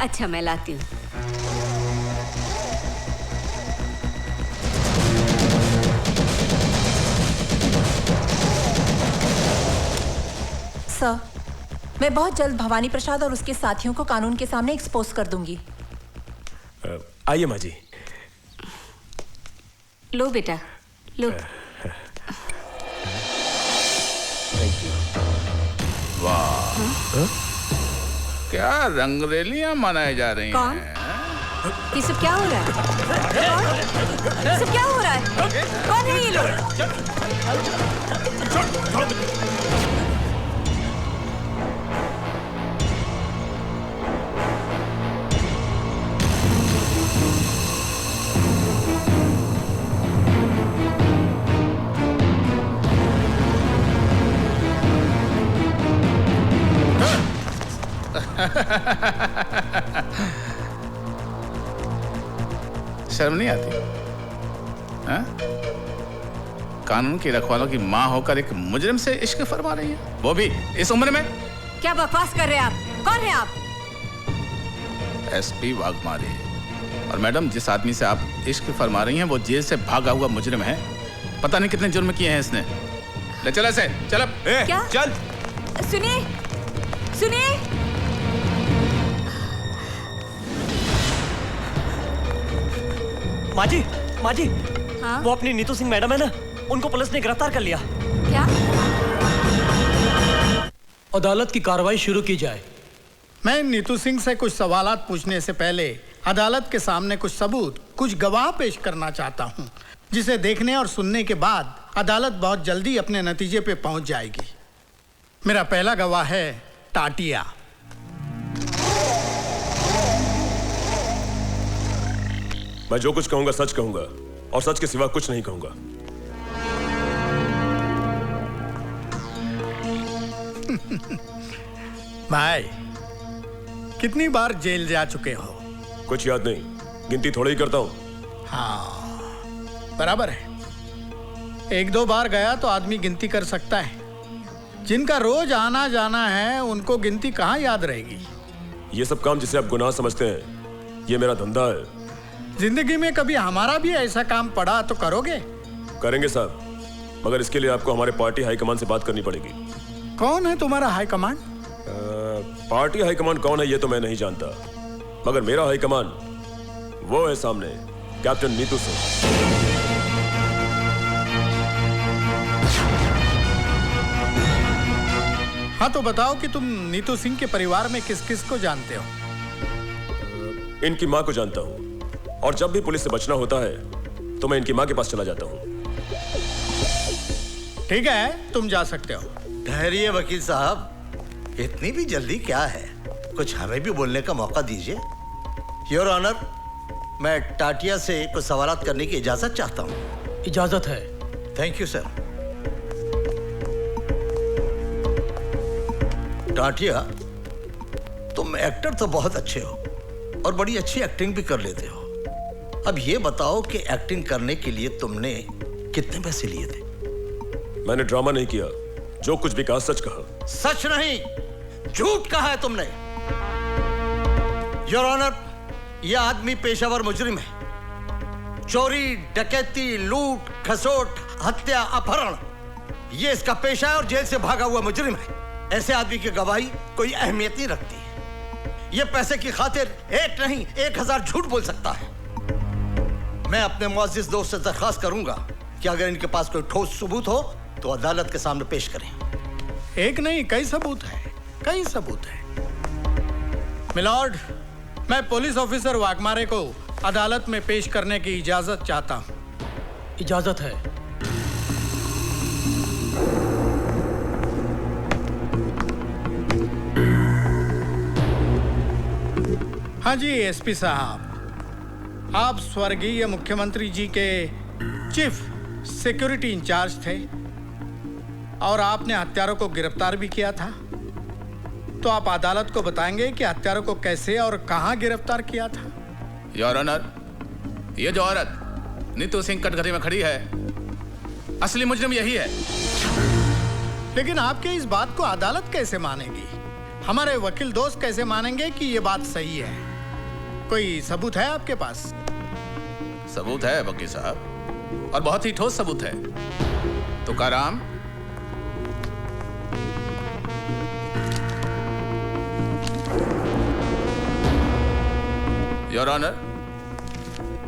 अच्छा, मैं लाती हूँ। सर, मैं बहुत जल्द भवानी प्रसाद और उसके साथियों को कानून के सामने एक्सपोज कर दूंगी। आइए माँ जी। लो बेटा, लो। वाह, क्या रंगरेलियां मनाई जा रही कौन? हैं? ये सब क्या हो रहा है? कौन? ये सब क्या हो रहा है? कौन है ये लोग? शर्म नहीं आती? हाँ? कानून की रखवालों की माँ होकर एक मुजरिम से इश्क फरमा रही है, वो भी इस उम्र में। क्या बकवास कर रहे हैं आप? कौन है आप? एसपी वाघमारे। और मैडम, जिस आदमी से आप इश्क फरमा रही हैं वो जेल से भागा हुआ मुजरिम है। पता नहीं कितने जुर्म किए हैं इसने। ले चल ऐसे, चल अब। क्या? चल। सुनिए, सुनिए। माँ जी, माँ जी, हाँ? वो अपनी नीतू सिंह मैडम है ना, उनको पुलिस ने गिरफ्तार कर लिया। क्या? अदालत की कार्रवाई शुरू की जाए। मैं नीतू सिंह से कुछ सवालात पूछने से पहले अदालत के सामने कुछ सबूत, कुछ गवाह पेश करना चाहता हूं, जिसे देखने और सुनने के बाद अदालत बहुत जल्दी अपने नतीजे पे पहुंच जाएगी। मेरा पहला गवाह है टाटिया। मैं जो कुछ कहूंगा सच कहूंगा और सच के सिवा कुछ नहीं कहूंगा। भाई, कितनी बार जेल जा चुके हो? कुछ याद नहीं, गिनती थोड़ी ही करता हूं। हाँ, बराबर है। एक दो बार गया तो आदमी गिनती कर सकता है। जिनका रोज आना जाना है उनको गिनती कहाँ याद रहेगी? ये सब काम जिसे आप गुनाह समझते हैं, ये मेरा धंधा है। जिंदगी में कभी हमारा भी ऐसा काम पड़ा तो करोगे? करेंगे साहब, मगर इसके लिए आपको हमारे पार्टी हाईकमान से बात करनी पड़ेगी। कौन है तुम्हारा हाईकमान? पार्टी हाईकमान कौन है ये तो मैं नहीं जानता, मगर मेरा हाईकमान वो है सामने कैप्टन नीतू सिंह। हाँ तो बताओ कि तुम नीतू सिंह के परिवार में किस किस को जानते हो? इनकी माँ को जानता हूँ और जब भी पुलिस से बचना होता है तो मैं इनकी माँ के पास चला जाता हूँ। ठीक है, तुम जा सकते हो। ठहरिए वकील साहब, इतनी भी जल्दी क्या है? कुछ हमें भी बोलने का मौका दीजिए। योर ऑनर, मैं टाटिया से कुछ सवालात करने की इजाजत चाहता हूँ। इजाजत है। Thank you sir. टाटिया, तुम एक्टर तो बहुत अच्छे हो और बड़ी अच्छी एक्टिंग भी कर लेते हो। अब ये बताओ कि एक्टिंग करने के लिए तुमने कितने पैसे लिए थे? मैंने ड्रामा नहीं किया, जो कुछ भी कहा सच कहा। सच नहीं, झूठ कहा है तुमने। योर ऑनर, यह आदमी पेशावर मुजरिम है। चोरी, डकैती, लूट, खसोट, हत्या, अपहरण, यह इसका पेशा है और जेल से भागा हुआ मुजरिम है। ऐसे आदमी की गवाही कोई अहमियत नहीं रखती है। यह पैसे की खातिर एक नहीं 1000 झूठ बोल सकता है। मैं अपने मुअज़्ज़िज़ दोस्त से दरख्वास्त करूंगा कि अगर इनके पास कोई ठोस सबूत हो तो अदालत के सामने पेश करें। एक नहीं, कई सबूत है, कई सबूत है। मिलॉर्ड, मैं पुलिस ऑफिसर वाघमारे को अदालत में पेश करने की इजाजत चाहता हूं। इजाजत है। हाँ जी एसपी साहब, आप स्वर्गीय मुख्यमंत्री जी के चीफ सिक्योरिटी इंचार्ज थे और आपने हत्यारों को गिरफ्तार भी किया था। तो आप अदालत को बताएंगे कि हत्यारों को कैसे और कहां गिरफ्तार किया था? योर ऑनर, ये जो औरत नीतू सिंह कटघरे में खड़ी है, असली मुजरिम यही है। लेकिन आपके इस बात को अदालत कैसे मानेगी? हमारे वकील दोस्त कैसे मानेंगे कि ये बात सही है? कोई सबूत है आपके पास? सबूत है वकील साहब, और बहुत ही ठोस सबूत है। तुकाराम, योर ऑनर,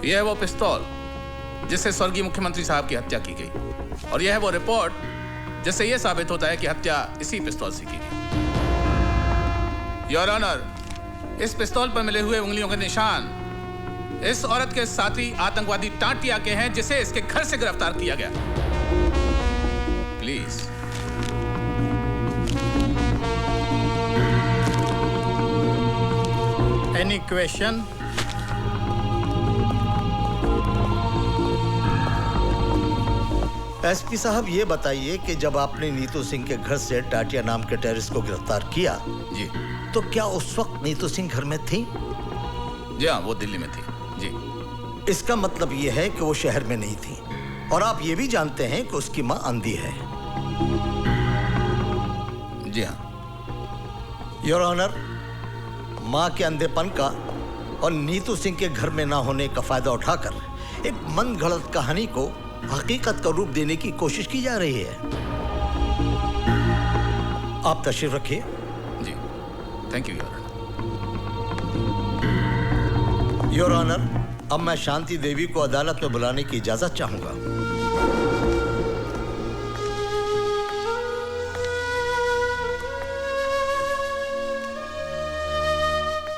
यह है वो पिस्तौल जिससे स्वर्गीय मुख्यमंत्री साहब की हत्या की गई, और यह है वो रिपोर्ट जिससे यह साबित होता है कि हत्या इसी पिस्तौल से की गई। योर ऑनर, इस पिस्तौल पर मिले हुए उंगलियों के निशान इस औरत के साथी आतंकवादी टाटिया के हैं जिसे इसके घर से गिरफ्तार किया गया। प्लीज। Any question? एसपी साहब, ये बताइए कि जब आपने नीतू सिंह के घर से टाटिया नाम के टेररिस्ट को गिरफ्तार किया जी, तो क्या उस वक्त नीतू सिंह घर में थी? जी हाँ, वो दिल्ली में थी। जी। इसका मतलब ये है कि वो शहर में नहीं थी, और आप ये भी जानते हैं कि उसकी माँ अंधी है। जी हाँ। योर ऑनर, माँ के अंधेपन का और नीतू सिंह के घर में ना होने का फायदा उठाकर एक मन गढ़ंत कहानी को हकीकत का रूप देने की कोशिश की जा रही है। आप तशरीफ रखिए। जी, थैंक यू योर ऑनर। अब मैं शांति देवी को अदालत में बुलाने की इजाजत चाहूंगा।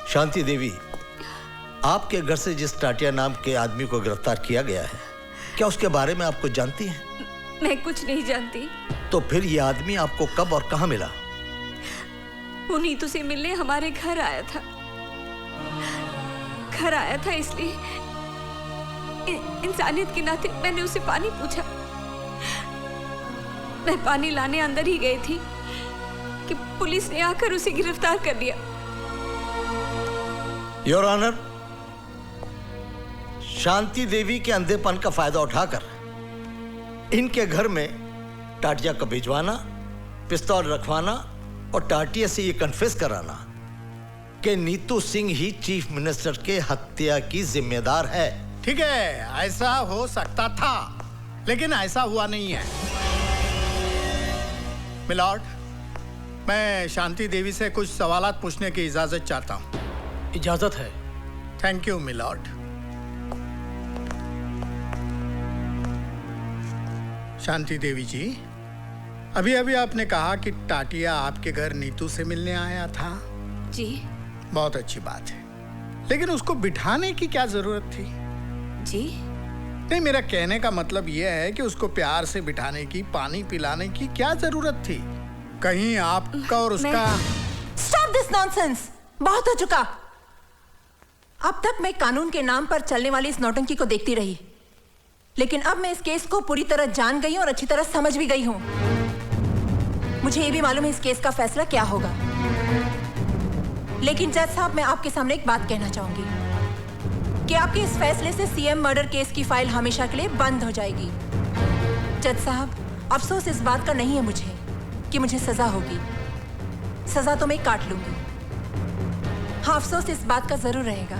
शांति देवी, आपके घर से जिस टाटिया नाम के आदमी को गिरफ्तार किया गया है, क्या उसके बारे में आप कुछ जानती हैं? मैं कुछ नहीं जानती। तो फिर यह आदमी आपको कब और कहां मिला? वो नीतू से मिलने हमारे घर आया था। घर आया था इसलिए इंसानियत के नाते मैंने उसे पानी पूछा। मैं पानी लाने अंदर ही गई थी कि पुलिस ने आकर उसे गिरफ्तार कर लिया। योर ऑनर, शांति देवी के अंधेपन का फायदा उठाकर इनके घर में टाटिया को भिजवाना, पिस्तौल रखवाना और टाटिया से ये कन्फेस कराना कि नीतू सिंह ही चीफ मिनिस्टर के हत्या की जिम्मेदार है। ठीक है, ऐसा हो सकता था, लेकिन ऐसा हुआ नहीं है। मिलॉर्ड, मैं शांति देवी से कुछ सवालात पूछने की इजाजत चाहता हूँ। इजाजत है। Thank you milord. Shanti Devi ji, अभी अभी आपने कहा कि टाटिया आपके घर नीतू से मिलने आया था। जी। बहुत अच्छी बात है, लेकिन उसको बिठाने की क्या जरूरत थी? जी नहीं, मेरा कहने का मतलब यह है कि उसको प्यार से बिठाने की, पानी पिलाने की क्या जरूरत थी? कहीं आपका और उसका... Stop this nonsense! बहुत हो चुका। अब तक मैं कानून के नाम पर चलने वाली इस नौटंकी को देखती रही, लेकिन अब मैं इस केस को पूरी तरह जान गई हूं और अच्छी तरह समझ भी गई हूं। मुझे ये भी मालूम है इस केस का फैसला क्या होगा। लेकिन जज साहब, मैं आपके सामने एक बात कहना चाहूंगी कि आपके इस फैसले से सीएम मर्डर केस की फाइल हमेशा के लिए बंद हो जाएगी। जज साहब, अफसोस इस बात का नहीं है मुझे कि मुझे सजा होगी। सजा तो मैं काट लूंगी। हाँ, अफसोस इस बात का जरूर रहेगा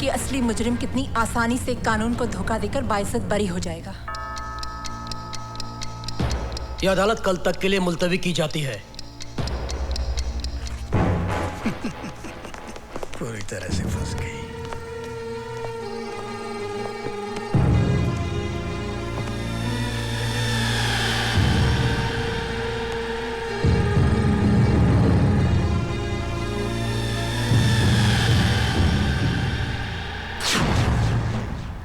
कि असली मुजरिम कितनी आसानी से कानून को धोखा देकर बाइज्जत बरी हो जाएगा। यह अदालत कल तक के लिए मुलतवी की जाती है। पूरी तरह से फंस गई।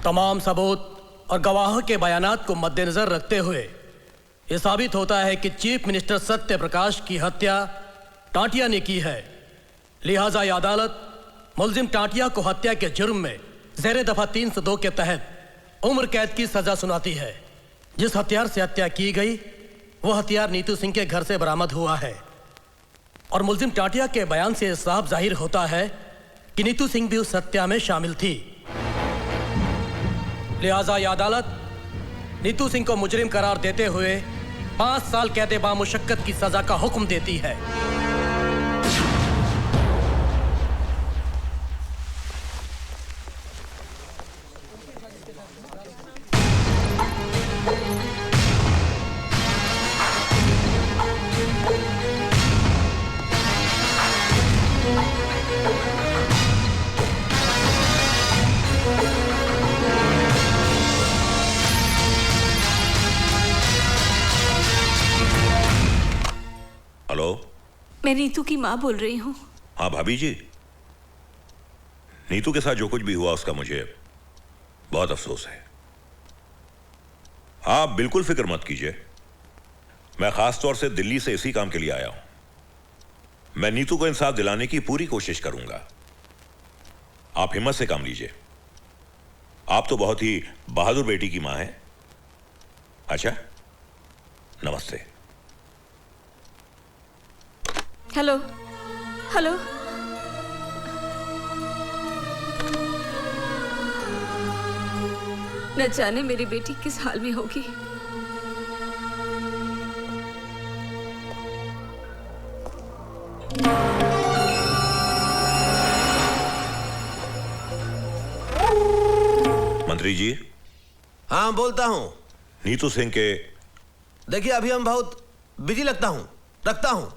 तमाम सबूत और गवाहों के बयानात को मद्देनजर रखते हुए यह साबित होता है कि चीफ मिनिस्टर सत्य प्रकाश की हत्या टाटिया ने की है। लिहाजा यह अदालत मुलजिम टाटिया को हत्या के जुर्म में ज़ेरे दफा 302 के तहत उम्र कैद की सजा सुनाती है। जिस हथियार से हत्या की गई वह हथियार नीतू सिंह के घर से बरामद हुआ है और मुलजिम टाटिया के बयान से साफ जाहिर होता है कि नीतू सिंह भी उस हत्या में शामिल थी। लिहाजा यह अदालत नीतू सिंह को मुजरिम करार देते हुए 5 साल कैद बामुशक्कत की सजा का हुक्म देती है। हेलो, मैं नीतू की माँ बोल रही हूँ। हाँ भाभी जी, नीतू के साथ जो कुछ भी हुआ उसका मुझे बहुत अफसोस है। आप बिल्कुल फिक्र मत कीजिए, मैं खास तौर से दिल्ली से इसी काम के लिए आया हूं। मैं नीतू को इंसाफ दिलाने की पूरी कोशिश करूंगा। आप हिम्मत से काम लीजिए। आप तो बहुत ही बहादुर बेटी की मां हैं। अच्छा, नमस्ते। हेलो हेलो, न जाने मेरी बेटी किस हाल में होगी। मंत्री जी। हाँ, बोलता हूं। नीतू सिंह के... देखिए, अभी हम बहुत बिजी लगता हूं, रखता हूं।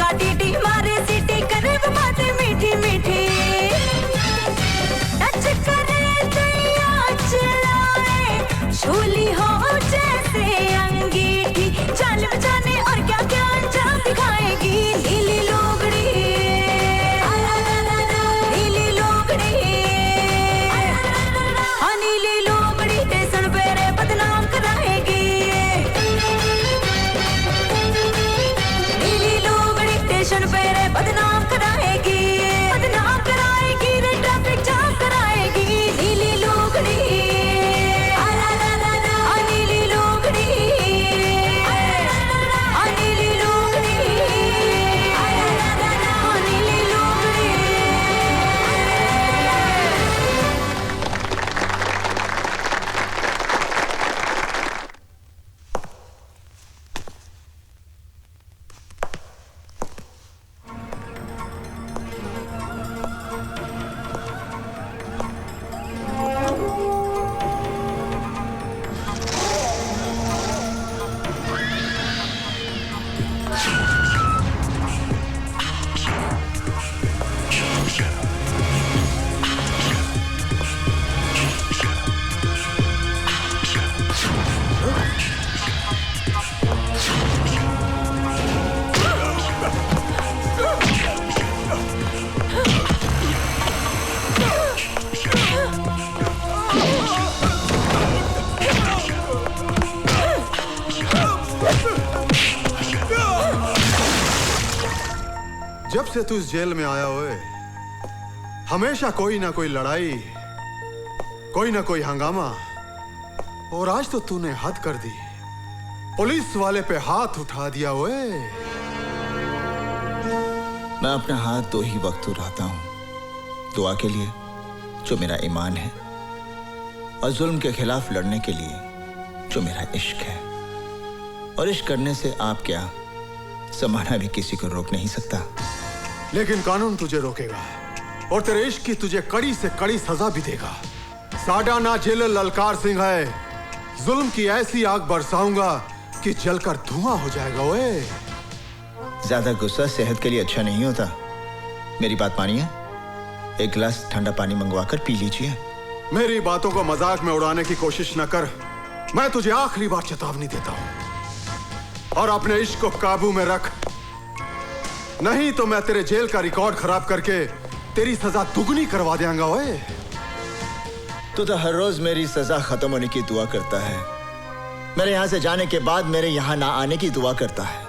साडी डी मारे सीटी करे बातें मीठी मीठी टच करे दैया चलाए झोली हो जैसे अंगीठी जान बजाने और क्या क्या अंजाम दिखाएगी नीली लोगड़ी नीली लोगड़ी हाँ नीली लोगड़ी टेसन पेरे बदनाम कराएगी नीली लोगड़ी टेसन पेरे बदनाम कराएगी रे ट्रैफिक जाम कराएगी नीली लोगड़ी हाँ नीली लोगड़ी हाँ नीली लोगड़ी हाँ नीली लोगड़ी जब से तू इस जेल में आया हुए हमेशा कोई ना कोई लड़ाई कोई ना कोई हंगामा और आज तो तूने हद कर दी पुलिस वाले पे हाथ उठा दिया हुए मैं अपना हाथ दो ही वक्त उठाता हूं दुआ के लिए जो मेरा ईमान है और जुल्म के खिलाफ लड़ने के लिए जो मेरा इश्क है और इश्क करने से आप क्या जमाना भी किसी को रोक नहीं सकता लेकिन कानून तुझे रोकेगा और तेरे इश्क की तुझे कड़ी से कड़ी सजा भी देगा साडा ना जेलर ललकार सिंह है जुल्म की ऐसी आग बरसाऊंगा कि जलकर धुआं हो जाएगा ओए ज्यादा गुस्सा सेहत के लिए अच्छा नहीं होता मेरी बात मानिए एक गिलास ठंडा पानी मंगवाकर पी लीजिए मेरी बातों को मजाक में उड़ाने की कोशिश न कर मैं तुझे आखिरी बार चेतावनी देता हूं और अपने इश्क को काबू में रख नहीं तो मैं तेरे जेल का रिकॉर्ड खराब करके तेरी सजा दुगनी करवा देंगा ओए तू तो हर रोज मेरी सजा खत्म होने की दुआ करता है मेरे यहां से जाने के बाद मेरे यहां ना आने की दुआ करता है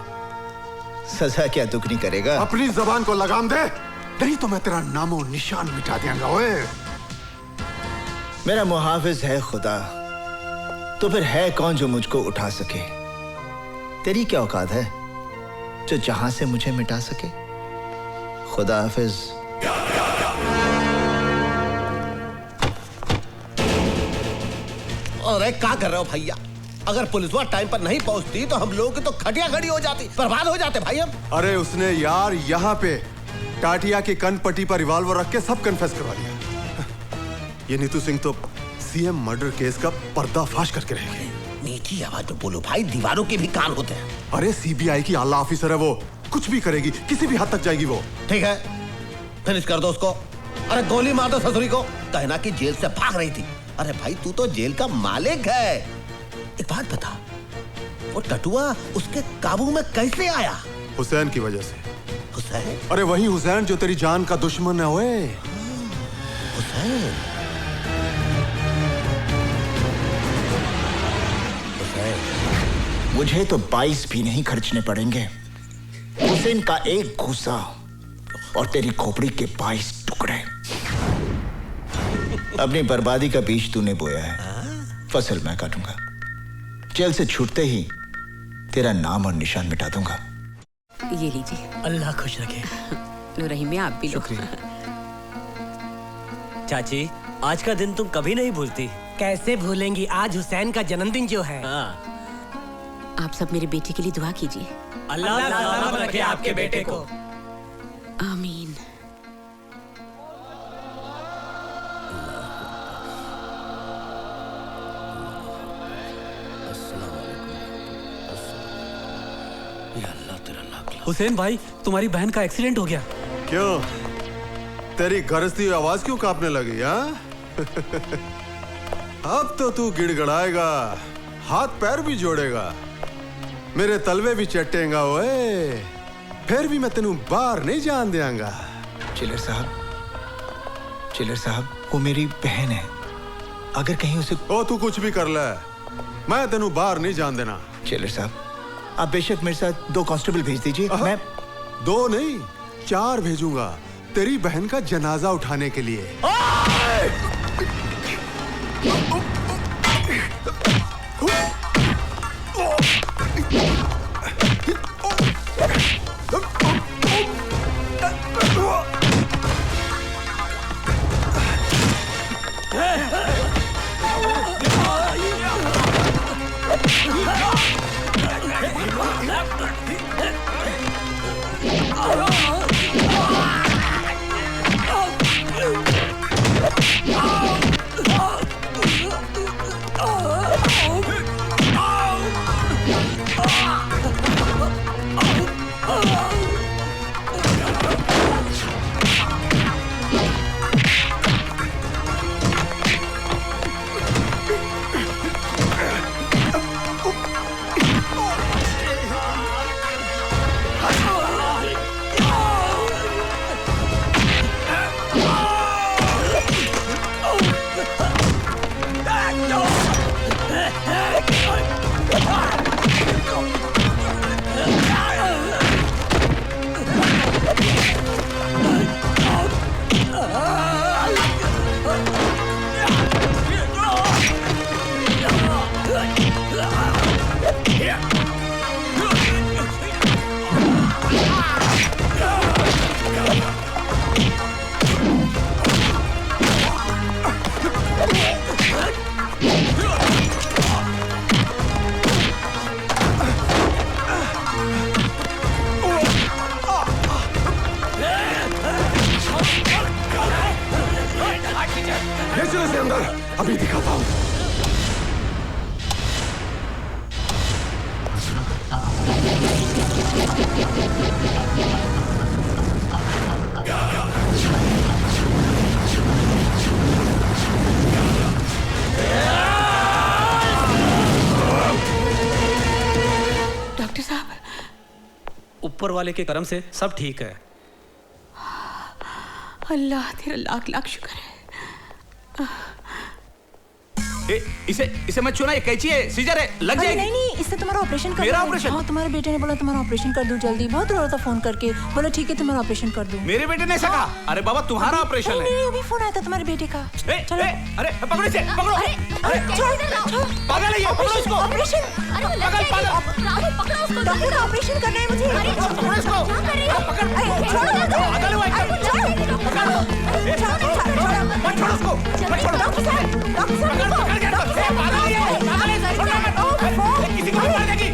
सजा क्या दुगनी करेगा अपनी जबान को लगाम दे नहीं तो मैं तेरा नामो निशान मिटा देंगा ओए मेरा मुहाफिज है खुदा तो फिर है कौन जो मुझको उठा सके तेरी क्या औकात है जो जहां से मुझे मिटा सके खुदा हाफिज अरे क्या कर रहे हो भैया अगर पुलिस वाला टाइम पर नहीं पहुंचती तो हम लोग की तो खटिया खड़ी हो जाती बर्बाद हो जाते भाई हम अरे उसने यार यहाँ पे टाटिया की कनपट्टी पर रिवॉल्वर रख के सब कन्फेस करवा दिया ये नीतू सिंह तो सीएम मर्डर केस का पर्दाफाश करके रह गई नीची आवाज में बोलो भाई दीवारों के भी कान होते हैं अरे सीबीआई की आला ऑफिसर है वो कुछ भी करेगी किसी भी हद तक जाएगी वो ठीक है फिनिश कर दो उसको अरे गोली मार दो ससुरी को कहना कि जेल से भाग रही थी अरे भाई तू तो जेल का मालिक है एक बात बता वो टटुआ उसके काबू में कैसे आया हुसैन की वजह से हुसैन अरे वही हुसैन जो तेरी जान का दुश्मन है ओए हुसैन मुझे तो 22 भी नहीं खर्चने पड़ेंगे हुसैन का एक घूसा और तेरी खोपड़ी के 22 टुकड़े अपनी बर्बादी का बीज तूने बोया है फसल मैं काटूंगा जेल से छूटते ही तेरा नाम और निशान मिटा दूंगा ये लीजिए अल्लाह खुश रखे लो रहीम आप भी लो चाची आज का दिन तुम कभी नहीं भूलती कैसे भूलेंगी आज हुसैन का जन्मदिन जो है आप सब मेरे बेटे के लिए दुआ कीजिए अल्लाह सलामत रखे आपके बेटे को आमीन या अल्लाह तेरा लाख हुसैन भाई, तुम्हारी बहन का एक्सीडेंट हो गया। क्यों? तेरी गरजती आवाज क्यों कांपने लगी? हाँ? अब तो तू गिड़गड़ाएगा, हाथ पैर भी जोड़ेगा, मेरे तलवे भी चटेगा। ओए, फिर भी मैं तेनू बाहर नहीं जान देंगा। चिलर साहब, वो मेरी बहन है। अगर कहीं उसे ओ तू कुछ भी कर ले, मैं तेनू बाहर नहीं जान देना। चिलर साहब, आप बेशक मेरे साथ 2 कांस्टेबल भेज दीजिए। मैं 2 नहीं 4 भेजूंगा तेरी बहन का जनाजा उठाने के लिए। अभी दिखाता हूं। डॉक्टर साहब, ऊपर वाले के करम से सब ठीक है। अल्लाह तेरा लाख लाख शुक्र है। इसे मत छूना, ये कैंची है, सीजर है, लग जाएगी। नहीं, इससे तुम्हारा ऑपरेशन कर मेरा ऑपरेशन? हाँ, तुम्हारे बेटे ने बोला तुम्हारा ऑपरेशन कर दूं जल्दी। बहुत रो रहा था फोन करके, बोला ठीक है तुम्हारा ऑपरेशन कर दूं। मेरे बेटे ने सका? अरे बाबा तुम्हारा ऑपरेशन है। नहीं, अभी फोन आया था तुम्हारे बेटे का। चलो। अरे पकड़ो इसे, पकड़ो। पागल है ये, पकड़ो इसको। ऑपरेशन, डॉक्टर ऑपरेशन करना है मुझे। पकड़ो इसको। किसी को मार देगी।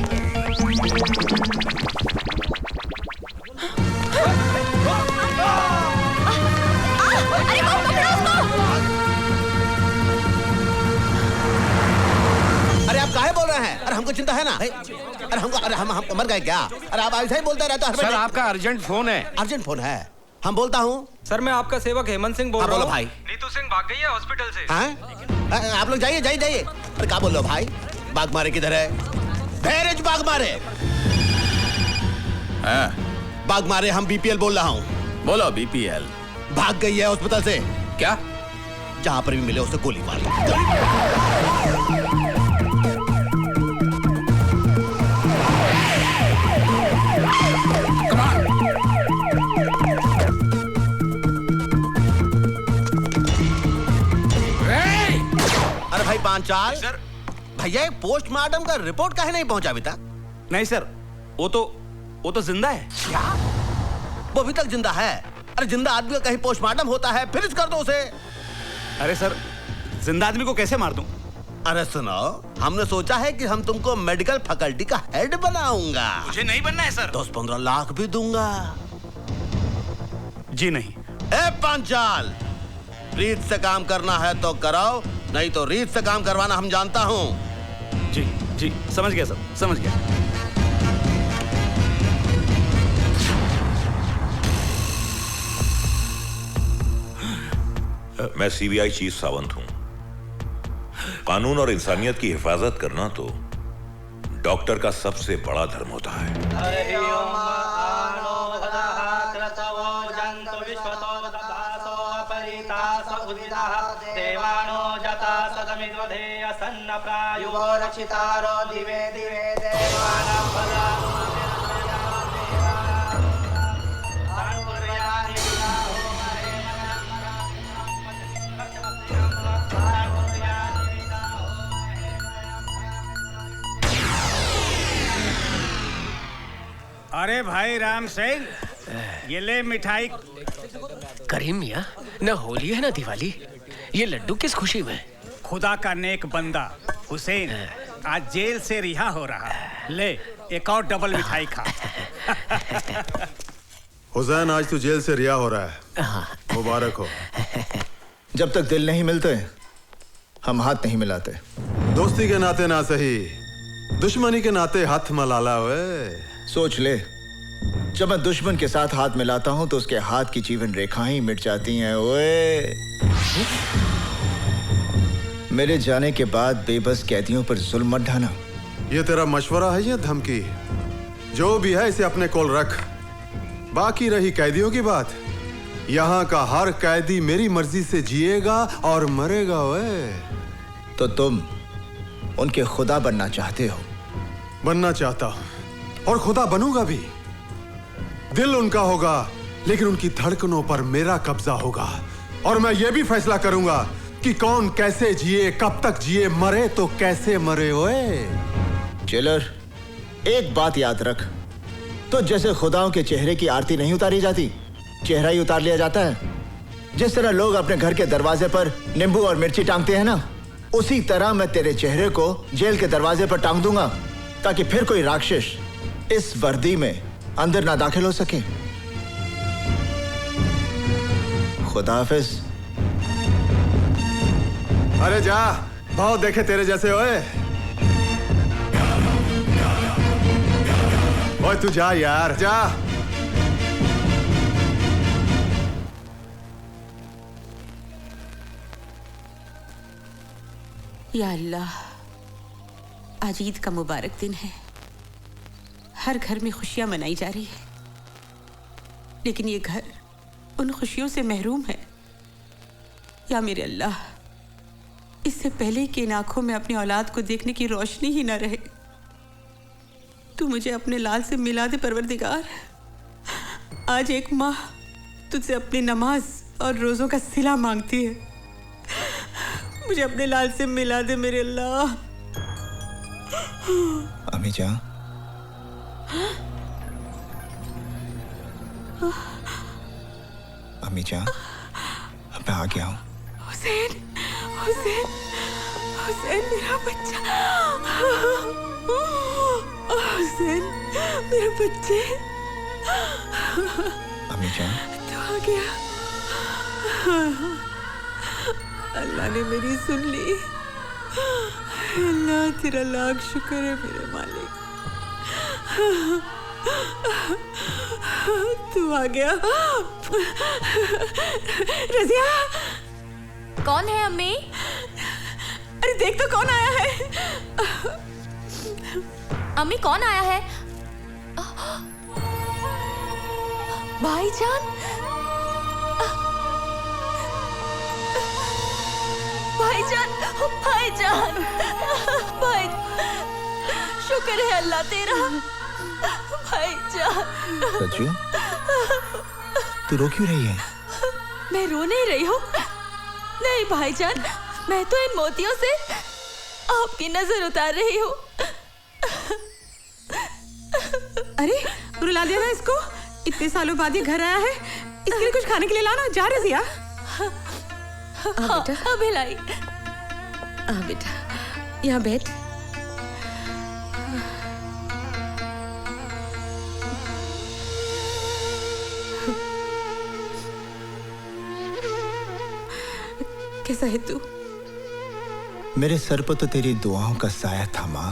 अरे आप काहे बोल रहे हैं? अरे हमको चिंता है ना। अरे हम मर गए क्या? अरे आप ऐसा ही बोलते रहते हो। सर आपका अर्जेंट फोन है। अर्जेंट फोन है? हम बोलता हूँ। सर मैं आपका सेवक हेमंत सिंह बोल रहा हूँ। भाई नीतू सिंह भाग गई है हॉस्पिटल से। हैं? आप लोग जाइए। अरे क्या बोल रहे हो भाई? बाग मारे किधर है? भैरज बाग मारे। बाग मारे, हम बीपीएल बोल रहा हूँ। बोलो बीपीएल। भाग गई है अस्पताल से। क्या? जहाँ पर भी मिले उसे गोली मार। अरे भाई पांचाल सर, भैया पोस्टमार्टम का रिपोर्ट काहे नहीं पहुंचा अभी तक? नहीं सर, वो तो जिंदा है। क्या? वो अभी तक जिंदा है? अरे जिंदा आदमी का कहीं पोस्टमार्टम होता है, फिनिश कर दो उसे। अरे सर, जिंदा आदमी को कैसे मार दूं? अरे सुनो, हमने सोचा है कि हम तुमको मेडिकल फैकल्टी का हेड बनाऊंगा। मुझे नहीं बनना है सर। 10-15 लाख भी दूंगा। जी नहीं। ए पांचाल, रीत से काम करना है तो कराओ, नहीं तो रीत से काम करवाना हम जानता हूँ। जी समझ गया सर, समझ गया। मैं सीबीआई चीफ सावंत हूं। कानून और इंसानियत की हिफाजत करना तो डॉक्टर का सबसे बड़ा धर्म होता है। अरे भाई राम सिंह, ये ले मिठाई। करीम मियाँ, न होली है न दिवाली, ये लड्डू किस खुशी में? खुदा का नेक बंदा हुसैन आज जेल से रिहा हो रहा है। ले एक और डबल मिठाई खा। हुसैन, आज तू जेल से रिहा हो रहा है, मुबारक हो। जब तक दिल नहीं मिलते हम हाथ नहीं मिलाते। दोस्ती के नाते ना सही, दुश्मनी के नाते हाथ मलाला हुए। सोच ले, जब मैं दुश्मन के साथ हाथ मिलाता हूं तो उसके हाथ की जीवन रेखाएं मिट जाती हैं। ओए, मेरे जाने के बाद बेबस कैदियों पर जुल्म मत ढाना। ये तेरा मशवरा है या धमकी? जो भी है इसे अपने कोल रख। बाकी रही कैदियों की बात, यहाँ का हर कैदी मेरी मर्जी से जिएगा और मरेगा। ओए, तो तुम उनके खुदा बनना चाहते हो? बनना चाहता हूं और खुदा बनूंगा भी। दिल उनका होगा लेकिन उनकी धड़कनों पर मेरा कब्जा होगा और मैं ये भी फैसला करूंगा कि कौन कैसे जिए, कब तक जिए, मरे तो कैसे मरे। ओए जेलर, एक बात याद रख, तो जैसे खुदाओं के चेहरे की आरती नहीं उतारी जाती, चेहरा ही उतार लिया जाता है। जिस तरह लोग अपने घर के दरवाजे पर नींबू और मिर्ची टांगते हैं ना, उसी तरह मैं तेरे चेहरे को जेल के दरवाजे पर टांग दूंगा ताकि फिर कोई राक्षस इस वर्दी में अंदर ना दाखिल हो सके। खुदा हाफिज। अरे जा, बहुत देखे तेरे जैसे। ओए ओए, तू जा यार, जा। या अल्लाह, आज ईद का मुबारक दिन है। हर घर में खुशियां मनाई जा रही है, लेकिन ये घर उन खुशियों से महरूम है। या मेरे अल्लाह, इससे पहले कि इन आंखों में अपनी औलाद को देखने की रोशनी ही ना रहे, तू मुझे अपने लाल से मिला दे परवरदिगार। आज एक माँ तुझसे अपनी नमाज और रोज़ों का सिला मांगती है। मुझे अपने लाल से मिला दे मेरे अल्लाह। अम्मी जान, अम्मी जान, अब मैं आ गया हूँ। हुसैन, हुसैन, हुसैन मेरा बच्चा। हुसैन मेरे बच्चे। अम्मी जान, तू आ गया। अल्लाह ने मेरी सुन ली। अल्लाह तेरा लाख शुक्र है मेरे मालिक। तू आ गया। रज़िया, कौन है अम्मी? अरे देख तो कौन आया है। अम्मी कौन आया है? भाईजान, भाईजान, भाईजान, भाई, शुक्र है अल्लाह तेरा। भाईजान। रज्जू, तू रो क्यों रही है? मैं रो नहीं रही हूँ। नहीं भाईजान, मैं तो इन मोतियों से आपकी नजर उतार रही हूँ। अरे रुला दिया ना इसको। इतने सालों बाद ये घर आया है, इसके लिए कुछ खाने के लिए लाना। जा रज़िया। बेटा, अभी लाई। बेटा, यहाँ बैठ। कैसा है तू? मेरे सर पर तो तेरी दुआओं का साया था माँ,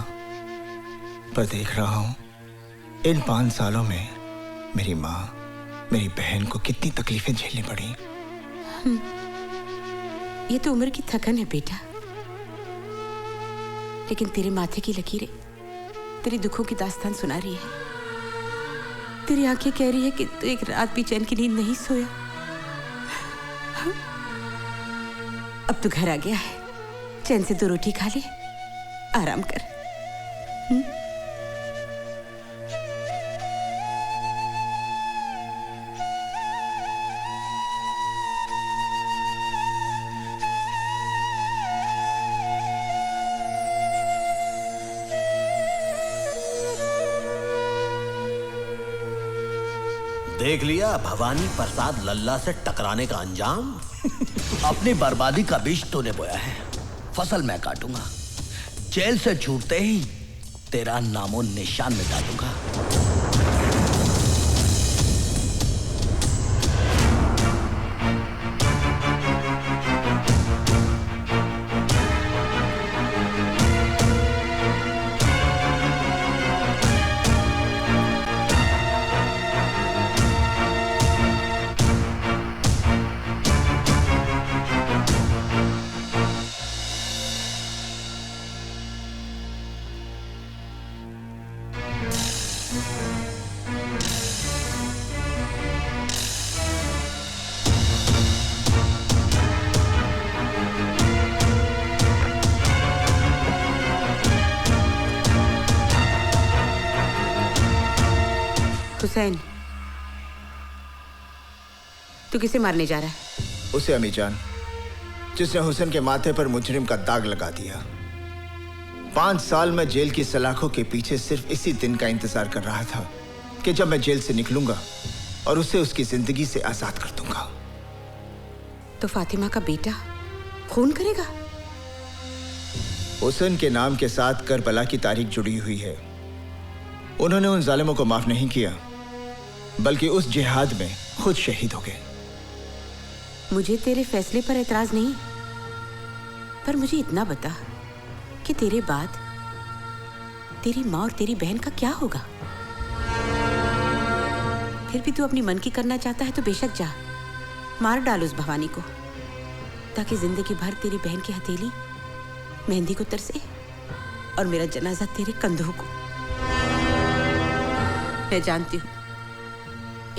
पर देख रहा हूं इन 5 सालों में मेरी माँ, मेरी बहन को कितनी तकलीफें झेलनी पड़ी। ये तो उम्र की थकन है बेटा, लेकिन तेरे माथे की लकीरें तेरी दुखों की दास्तान सुना रही है। तेरी आंखें कह रही है कि तू एक रात भी चैन की नींद नहीं सोया। अब तू घर आ गया है, चैन से 2 रोटी खा ले, आराम कर। देख लिया भवानी प्रसाद लल्ला से टकराने का अंजाम। अपनी बर्बादी का बीज तूने बोया है, फसल मैं काटूंगा। जेल से छूटते ही तेरा नामो निशान मिटा दूंगा। हुसैन, तू किसे मारने जा रहा है? उसे अमी जान, जिसने हुसैन के माथे पर मुजरिम का दाग लगा दिया। 5 साल में जेल की सलाखों के पीछे सिर्फ इसी दिन का इंतजार कर रहा था कि जब मैं जेल से निकलूंगा और उसे उसकी जिंदगी से आजाद कर दूंगा। तो फातिमा का बेटा खून करेगा? हुसैन के नाम के साथ करबला की तारीख जुड़ी हुई है। उन्होंने उन जालिमों को माफ नहीं किया, बल्कि उस जिहाद में खुद शहीद हो गए। मुझे तेरे फैसले पर एतराज नहीं, पर मुझे इतना बता कि तेरे बाद तेरी माँ और तेरी बहन का क्या होगा? फिर भी तू अपनी मन की करना चाहता है तो बेशक जा, मार डाल उस भवानी को, ताकि जिंदगी भर तेरी बहन की हथेली मेहंदी को तरसे और मेरा जनाजा तेरे कंधों को। मैं जानती हूँ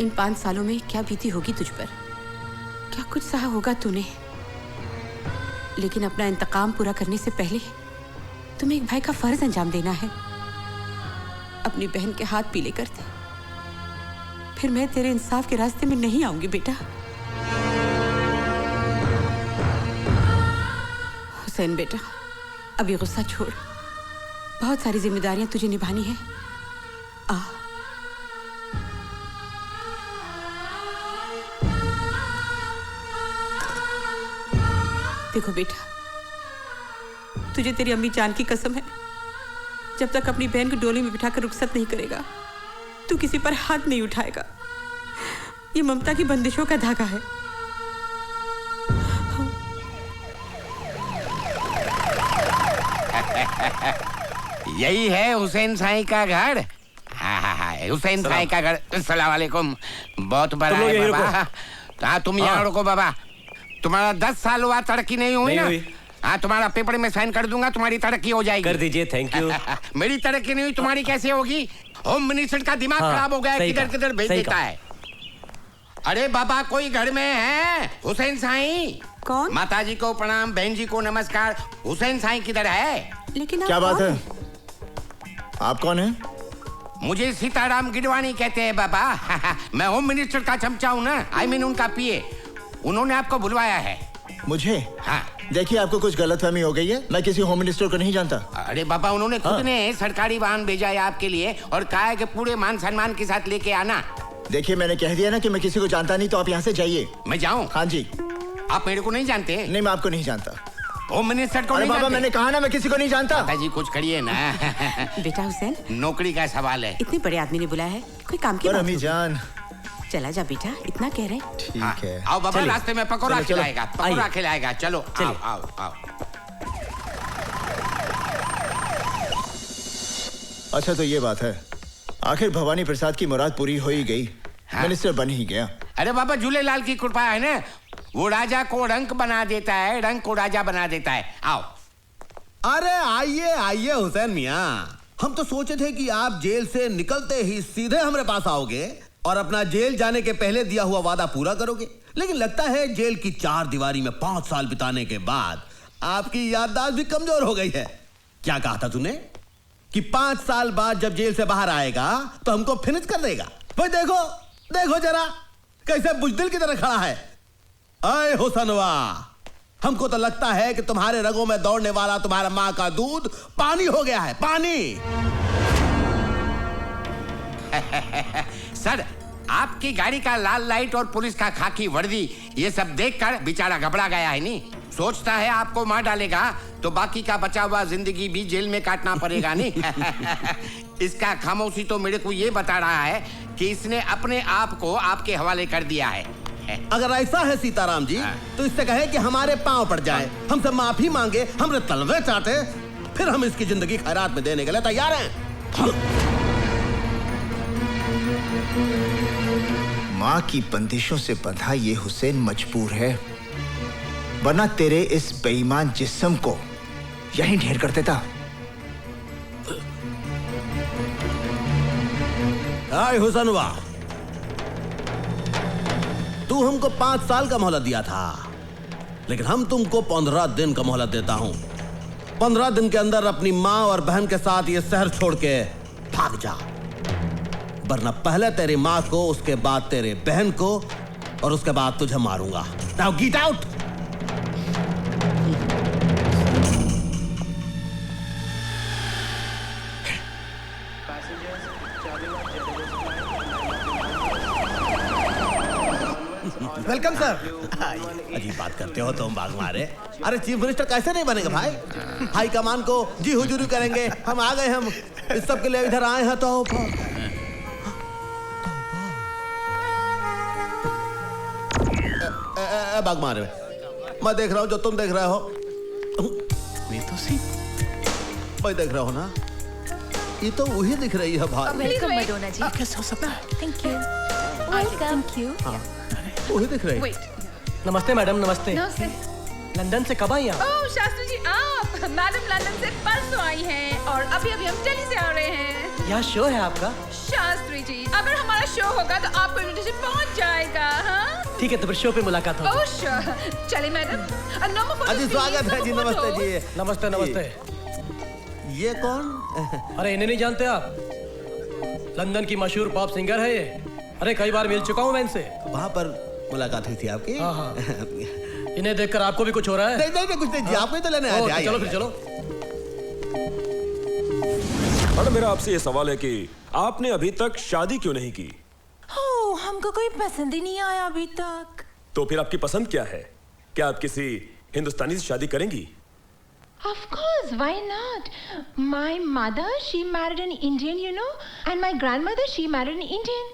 इन 5 सालों में क्या बीती होगी तुझ पर, क्या कुछ सहा होगा तूने, लेकिन अपना इंतकाम पूरा करने से पहले तुम्हें एक भाई का फर्ज अंजाम देना है। अपनी बहन के हाथ पीले कर दे, फिर मैं तेरे इंसाफ के रास्ते में नहीं आऊंगी बेटा। हुसैन बेटा, अभी गुस्सा छोड़, बहुत सारी जिम्मेदारियां तुझे निभानी है। आ देखो बेटा, तुझे तेरी अम्मी जान की कसम है, जब तक अपनी बहन को डोली में बिठाकर रुखसत नहीं करेगा तू किसी पर हाथ नहीं उठाएगा। ये ममता की बंदिशों का धागा है। यही है हुसैन साईं का घर। हुसैन साईं का घर। अस्सलाम वालेकुम। बहुत बड़ा है बाबा। हाँ, तुम यहाँ रुको बाबा। तुम्हारा 10 साल हुआ, तरक्की नहीं हुई ना? हाँ, तुम्हारा पेपर में साइन कर दूंगा, तुम्हारी तरक्की हो जाएगी। कर दीजिए, थैंक यू। मेरी तरक्की नहीं हुई, तुम्हारी कैसे होगी? होम मिनिस्टर का दिमाग खराब हो गया, किधर किधर भेज देता है। अरे बाबा, कोई घर में है? हुसैन साईं। कौन? माताजी को प्रणाम, बहन जी को नमस्कार। हुसैन साईं किधर है? लेकिन क्या बात है? आप कौन है? मुझे सीताराम गिडवानी कहते हैं बाबा। मैं होम मिनिस्टर का चमचा हूँ ना, आई मीन उनका पीए। उन्होंने आपको बुलवाया है। मुझे? हाँ। देखिए, आपको कुछ गलतफहमी हो गई है, मैं किसी होम मिनिस्टर को नहीं जानता। अरे बाबा, उन्होंने खुद ने सरकारी वाहन भेजा है आपके लिए और कहा है कि पूरे मान सम्मान के साथ लेके आना। देखिए, मैंने कह दिया ना कि मैं किसी को जानता नहीं, तो आप यहाँ से जाइए। मैं जाऊँ? हाँ जी। आप मेरे को नहीं जानते? नहीं, मैं आपको नहीं जानता। होम मिनिस्टर को अरे नहीं बाबा, मैंने कहा ना मैं किसी को नहीं जानता। माताजी कुछ करिए ना। बेटा हुसैन, नौकरी का सवाल है। इतने बड़े आदमी ने बुलाया है, कोई काम की बात अम्मी जान, चला जा बेटा, इतना कह रहे। ठीक है। आओ बाबा, रास्ते में पकौड़ा खिलाएगा, पकौड़ा खिलाएगा। चलो चलो आओ आओ। अच्छा, तो ये बात है, आखिर भवानी प्रसाद की मुराद पूरी हो ही गई, मिनिस्टर बन ही गया। अरे बाबा, झूलेलाल की कृपा है ना, वो राजा को रंक बना देता है, रंक को राजा बना देता है। आओ। अरे आइए आइए हुसैन मियाँ, हम तो सोचे थे कि आप जेल से निकलते ही सीधे हमारे पास आओगे और अपना जेल जाने के पहले दिया हुआ वादा पूरा करोगे, लेकिन लगता है जेल की 4 दीवारी में 5 साल बिताने के बाद आपकी याददाश्त भी कमजोर हो गई है। क्या कहा था तूने कि 5 साल बाद जब जेल से बाहर आएगा तो हमको फिनिश कर देगा? भाई देखो देखो जरा कैसे बुजदिल की तरह खड़ा है। अय हुसनवा, हमको तो लगता है कि तुम्हारे रगों में दौड़ने वाला तुम्हारा माँ का दूध पानी हो गया है, पानी। सर, आपकी गाड़ी का लाल लाइट और पुलिस का खाकी वर्दी ये सब देखकर बेचारा घबरा गया है। नहीं सोचता है आपको मार डालेगा तो बाकी का बचा हुआ जिंदगी भी जेल में काटना पड़ेगा। नहीं इसका खामोशी तो मेरे को ये बता रहा है कि इसने अपने आप को आपके हवाले कर दिया है। अगर ऐसा है सीताराम जी तो इससे कहे कि हमारे पांव पड़ जाए, हमसे माफी मांगे, हमरे तलवे चाटे, फिर हम इसकी जिंदगी खैरात में देने के लिए तैयार हैं। माँ की बंदिशों से बंधा ये हुसैन मजबूर है, वरना तेरे इस बेईमान जिस्म को यहीं ढेर कर देता। हाय हुसनवा, तू हमको 5 साल का मोहलत दिया था, लेकिन हम तुमको 15 दिन का मोहलत देता हूं। 15 दिन के अंदर अपनी माँ और बहन के साथ ये शहर छोड़ के भाग जा, वरना पहले तेरी माँ को, उसके बाद तेरे बहन को और उसके बाद तुझे मारूंगा। Now get out. Welcome sir. अजीब बात करते हो तुम, बाग मारे। अरे चीफ मिनिस्टर कैसे नहीं बनेगा भाई? हाई कमान को जी हुजूरी करेंगे। हम आ गए, हम इस सब के लिए इधर आए हैं। तो बाग मारे, मैं देख रहा हूँ जो तुम देख रहे हो। मैं देख रहा हूँ ना, ये तो वही दिख रही है भाई। वेलकम मैडोना जी। कैसे हो सकता है? Thank you. Thank you. वही दिख रही। नमस्ते मैडम, नमस्ते। नमस्ते। लंदन से कब आई आप? ओह शास्त्री जी, आप? मैडम लंदन से परसों आई हैं और अभी अभी हम दिल्ली से आ रहे हैं। यहाँ शो है आपका? शास्त्री जी, अगर हमारा शो होगा तो आपको इन्विटेशन पहुँच जाएगा। हाँ ठीक है, तो फिर शो पे मुलाकात होगी। Oh sure. चले मैडम। अजी स्वागत है जी। नमस्ते जी। नमस्ते नमस्ते। ये कौन? अरे इन्हें नहीं जानते आप? लंदन की मशहूर पॉप सिंगर है ये। अरे कई बार मिल चुका हूँ मैं इनसे। वहाँ पर मुलाकात हुई थी आपकी? हाँ हाँ। इन्हें देखकर आपको भी कुछ हो रहा है? नहीं कुछ नहीं जी, आपको ही तो लेने आए थे। चलो फिर चलो। मैडम, मेरा आपसे ये सवाल है कि आपने अभी तक शादी क्यों नहीं की? हमको कोई पसंद ही नहीं आया अभी तक। तो फिर आपकी पसंद क्या है? क्या आप किसी हिंदुस्तानी से शादी करेंगी? Of course, why not? My mother, she married an Indian, you know, and my grandmother, she married an Indian.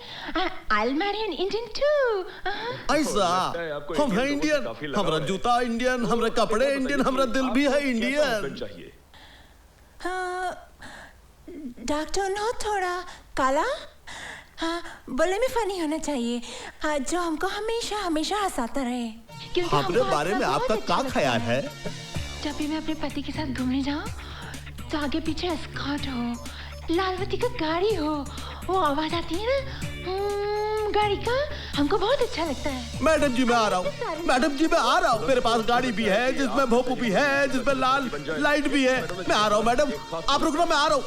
I'll marry an Indian too. ऐसा? हम हैं इंडियन, हमारा जूता इंडियन, हमारे कपड़े इंडियन, हमारा दिल भी है इंडियन। डॉक्टर नो थोड़ा काला, हाँ बोले में फनी होना चाहिए, हाँ, जो हमको हमेशा हमेशा हंसाता रहे। क्योंकि अपने बारे में आपका क्या ख्याल है? जब भी मैं अपने पति के साथ घूमने जाऊं तो आगे पीछे एस्कॉर्ट हो, लालवती का गाड़ी हो, वो आवाज आती है ना गाड़ी का, हमको बहुत अच्छा लगता है। मैडम जी मैं आ रहा हूँ, मैडम जी मैं आ रहा हूँ। मेरे पास गाड़ी भी है जिसमें भोपू भी है, जिसमें लाल लाइट भी है। मैं आ रहा हूँ मैडम, आप रुकना, मैं आ रहा हूँ।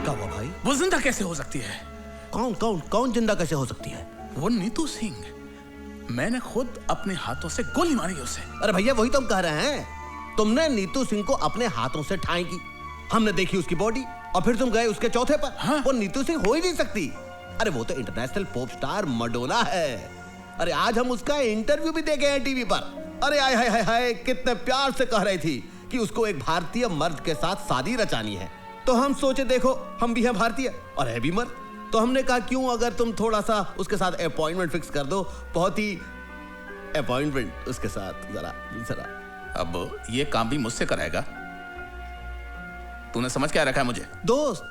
क्या हुआ भाई? वो जिंदा कैसे हो सकती है? कौन कौन कौन जिंदा कैसे हो सकती है? वो नीतू सिंह, मैंने खुद अपने हाथों से गोली मारी उसे। अरे भैया वही तो हम कह रहे हैं, तुमने नीतू सिंह को अपने हाथों से ठाई की, हमने देखी उसकी बॉडी, और फिर तुम गए उसके चौथे पर। हाँ? वो नीतू सिंह हो ही नहीं सकती। अरे वो तो इंटरनेशनल पॉप स्टार मडोना है। अरे आज हम उसका इंटरव्यू भी देखे हैं टीवी पर। अरे हाय हाय हाय हाय, कितने प्यार से कह रही थी कि उसको एक भारतीय मर्द के साथ शादी रचानी है। तो हम सोचे देखो हम भी हैं भारतीय और है भी मर्द, तो हमने कहा क्यों अगर तुम थोड़ा सा उसके साथ अपॉइंटमेंट फिक्स कर दो, बहुत ही अपॉइंटमेंट उसके साथ जरा। अब ये काम भी मुझसे कराएगा? तूने समझ क्या रखा है मुझे? दोस्त।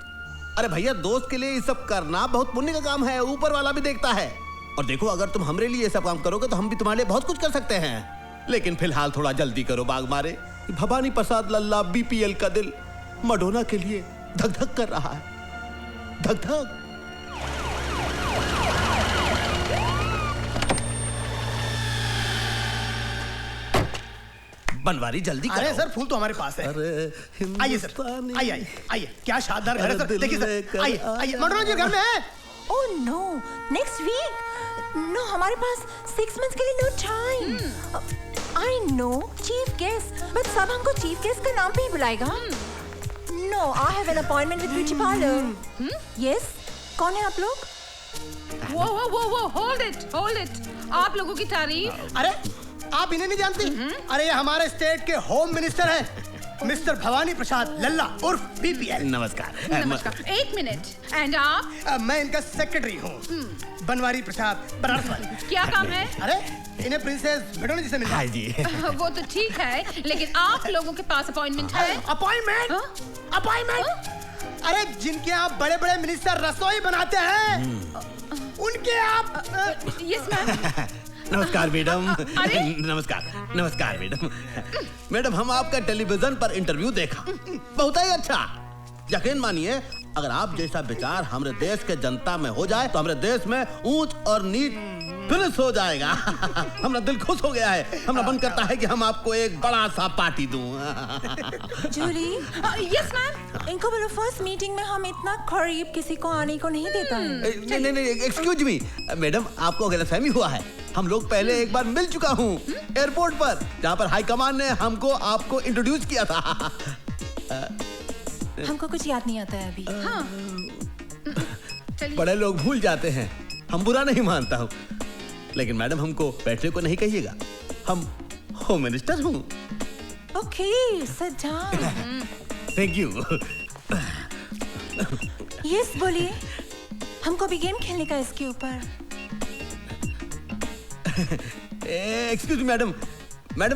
अरे भैया, दोस्त के लिए ये सब करना बहुत पुण्य का काम है, ऊपर वाला भी देखता है। और देखो, अगर तुम हमरे लिए ये सब काम करोगे तो हम भी तुम्हारे लिए बहुत कुछ कर सकते हैं। लेकिन फिलहाल थोड़ा जल्दी करो बाग मारे। भवानी प्रसाद लल्ला बीपीएल का दिल मडोना के लिए धक धक कर रहा है, धक धक। बनवारी जल्दी करो। अरे सर, फूल तो हमारे पास है। आइए सर, आइए आइए आइए। क्या शानदार घर है सर, देखिए सर। आइए आइए, मडोना जी घर में है। Oh no, next week. No, हमारे पास 6 months के लिए no time. I know chief guest, but सब हमको चीफ गेस्ट का नाम पे ही बुलाएगा। No, I have an appointment with beauty parlour. Yes, कौन है आप लोग? वो होल्ड इट। आप लोगों की तारीफ। अरे आप इन्हें नहीं जानती? अरे ये हमारे स्टेट के होम मिनिस्टर हैं, मिस्टर भवानी प्रसाद लल्ला उर्फ बीपीएल। नमस्कार। नमस्कार। 1 मिनट। एंड आप? मैं इनका सेक्रेटरी हूँ, बनवारी प्रसाद बनारस। क्या काम है? अरे इन्हें प्रिंसेस मडोना जी से मिलना। हाँ जी। वो तो ठीक है, लेकिन आप लोगों के पास अपॉइंटमेंट है? अपॉइंटमेंट? अपॉइंटमेंट? अरे जिनके आप बड़े बड़े मिनिस्टर रसोई बनाते हैं, उनके आप। Yes ma'am. नमस्कार मैडम। नमस्कार मैडम। मैडम, हम आपका टेलीविजन पर इंटरव्यू देखा, बहुत ही अच्छा। यकीन मानिए, अगर आप जैसा विचार हमारे देश के जनता में हो जाए तो हमारे देश में ऊंच और नीच फिनिश हो जाएगा। हमारा दिल खुश हो गया है। हमारा मन करता है कि हम आपको एक बड़ा सा पार्टी दूं। जूली। Yes ma'am. इनको बोलो फर्स्ट मीटिंग में हम इतना करीब किसी को आने को नहीं देता है। नहीं, एक्सक्यूज मी मैडम, आपको गलतफहमी हुआ है। हम लोग पहले एक बार मिल चुका हूँ एयरपोर्ट पर, जहाँ पर हाईकमान ने हमको आपको इंट्रोड्यूस किया था। हमको कुछ याद नहीं आता है अभी। बड़े लोग भूल जाते हैं, हम बुरा नहीं मानता हूँ, लेकिन मैडम हमको बैठने को नहीं कहिएगा, हम होम मिनिस्टर हूँ। Okay, sit down. Thank you. Yes, बोलिए। हमको भी गेम खेलने का इसके ऊपर। एक्सक्यूज मैडम,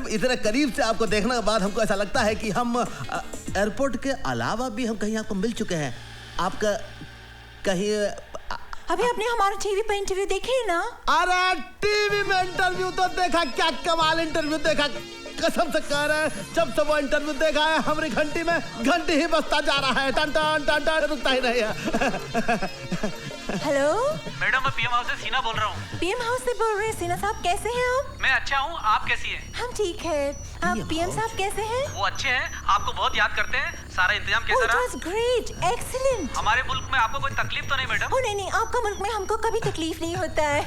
इतने करीब से आपको देखने के बाद हमको ऐसा लगता है कि हम एयरपोर्ट के अलावा भी हम कहीं आपको मिल चुके हैं। आपका कहीं अभी आपने हमारा टीवी पे इंटरव्यू देखे ना? अरे टीवी में इंटरव्यू तो देखा, क्या कमाल इंटरव्यू देखा, कसम से कह रहे हैं। जब से वो इंटरव्यू देखा है, हमारी घंटी में घंटी ही बजता जा रहा है, टन टन टन टन, रुकता ही नहीं है। हेलो मैडम, मैं पीएम हाउस से सीना बोल रहा हूँ। पीएम हाउस से बोल रहे हैं? सीना साहब कैसे हैं आप? मैं अच्छा हूँ, आप कैसी हैं? हम ठीक है। आप पीएम साहब कैसे हैं? वो अच्छे हैं, आपको बहुत याद करते हैं। सारा इंतजाम कैसा रहा? It was great, excellent। हमारे मुल्क में आपको कोई तकलीफ तो नहीं मैडम? नहीं, आपका मुल्क में हमको कभी तकलीफ नहीं होता है।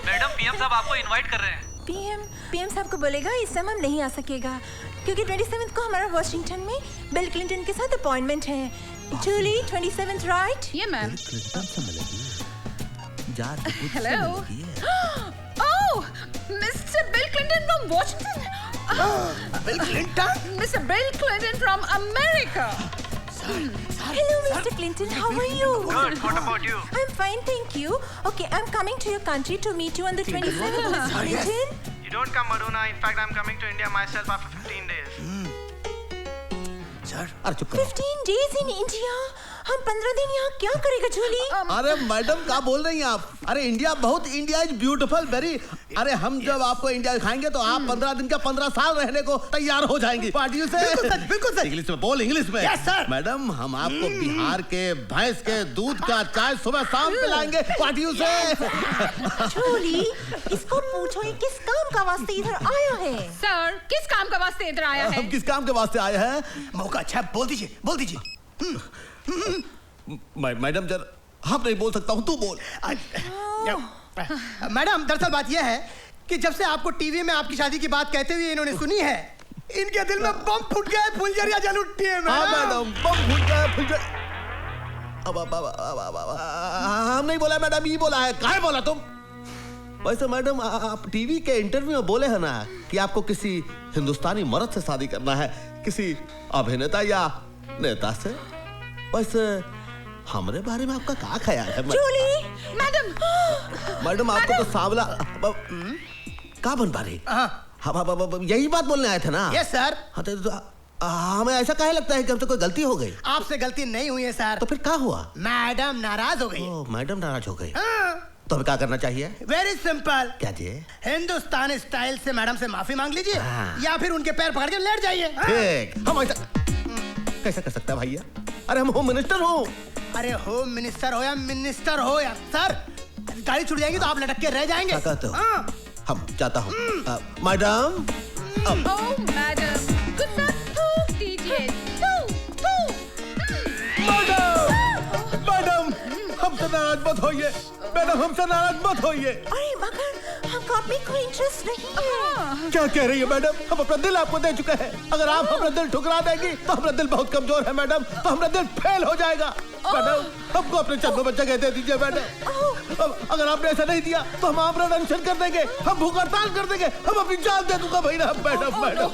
मैडम, पीएम साहब आपको इनवाइट कर रहे हैं। पीएम साहब को बोलेगा इस समय हम नहीं आ सकेगा, क्योंकि 27 को हमारा वॉशिंगटन में बिल क्लिंटन के साथ अपॉइंटमेंट है। जूली, 27 राइट? ये ma'am. Hello. Oh, mister bill Clinton from Washington. Bill Clinton? Mister bill Clinton from America. Hello, Mr. Clinton. How are you? Good. What about you? I'm fine, thank you. Okay, I'm coming to your country to meet you on the 27th, Mr. Clinton. You don't come, Madonna. In fact, I'm coming to India myself after 15 days. Sir, अरे चुप करो। 15 days in India? हम 15 दिन यहाँ क्या करेगा जूली? अरे मैडम, क्या बोल रही हैं आप? अरे इंडिया इज ब्यूटीफुल वेरी। अरे हम जब आपको इंडिया दिखाएंगे तो आप 15 दिन का 15 साल रहने को तैयार हो जाएंगी। पार्टियों से बिल्कुल सर। इंग्लिश में बोल, इंग्लिश में। Yes, sir. मैडम, हम आपको बिहार के भैंस के दूध का चाय सुबह शाम पिलाएंगे पार्टियों से। जूली, इसको पूछो ये किस काम का वास्ते इधर आया है? सर, किस काम का वास्ते इधर आया है? हम किस काम के वास्ते आए हैं? मौका अच्छा, बोल दीजिए। मैडम, जर हम नहीं बोल सकता हूँ, तू बोल। मैडम, दरअसल बात यह है कि जब से आपको टीवी में आपकी शादी की बात कहते हुए इन्होंने सुनी है, इनके दिल में बम फूट गए, फुलझड़ियां जल उठी है। मैडम, बम फूट गए, हम नहीं बोला मैडम, ये बोला है। काहे बोला तुम? वैसे मैडम, आप टीवी के इंटरव्यू में बोले हैं ना कि आपको किसी हिंदुस्तानी मर्द से शादी करना है, किसी अभिनेता या नेता से। वैसे हमारे बारे में आपका क्या ख्याल है? जूली, मैडम आपको तो सांवला का बन पा रही? हाँ, यही बात बोलने आए थे ना? Yes sir. हाँ तो हमें ऐसा काहे लगता है कि हमसे कोई गलती हो गई? आपसे गलती नहीं हुई है सर। तो फिर क्या हुआ? मैडम नाराज हो गई। मैडम नाराज हो गई। तो हमें क्या करना चाहिए? Very simple. क्या जी? हिंदुस्तानी स्टाइल से मैडम से माफी मांग लीजिए या फिर उनके पैर पकड़ के लेट जाइए। ठीक। हम ऐसा कैसा कर सकता है भैया? अरे हम होम मिनिस्टर हो। अरे होम मिनिस्टर हो या मिनिस्टर हो या सर, गाड़ी छूट जाएगी तो आप लटक के रह जाएंगे। क्या कहते हो? हम चाहता हूँ मैडम। मैडम गुस्सा थूक दीजिए। मैडम हमसे नाराज मत होइए। मैडम हमसे नाराज मत होइए। अरे मगर हमको आप में कोई इंटरेस्ट नहीं है। क्या कह रही है मैडम? हम अपना दिल आपको दे चुके हैं। अगर आप अपना दिल ठुकरा देंगी तो हमारा दिल बहुत कमजोर है मैडम, तो हमारा दिल फेल हो जाएगा। मैडम हमको अपने चरणों में जगह दे दीजिए मैडम। अगर आपने ऐसा नहीं दिया तो हम आमरण अनशन कर देंगे, हम भूख हड़ताल कर देंगे, हम अपनी जान दे दूंगा भैया। मैडम मैडम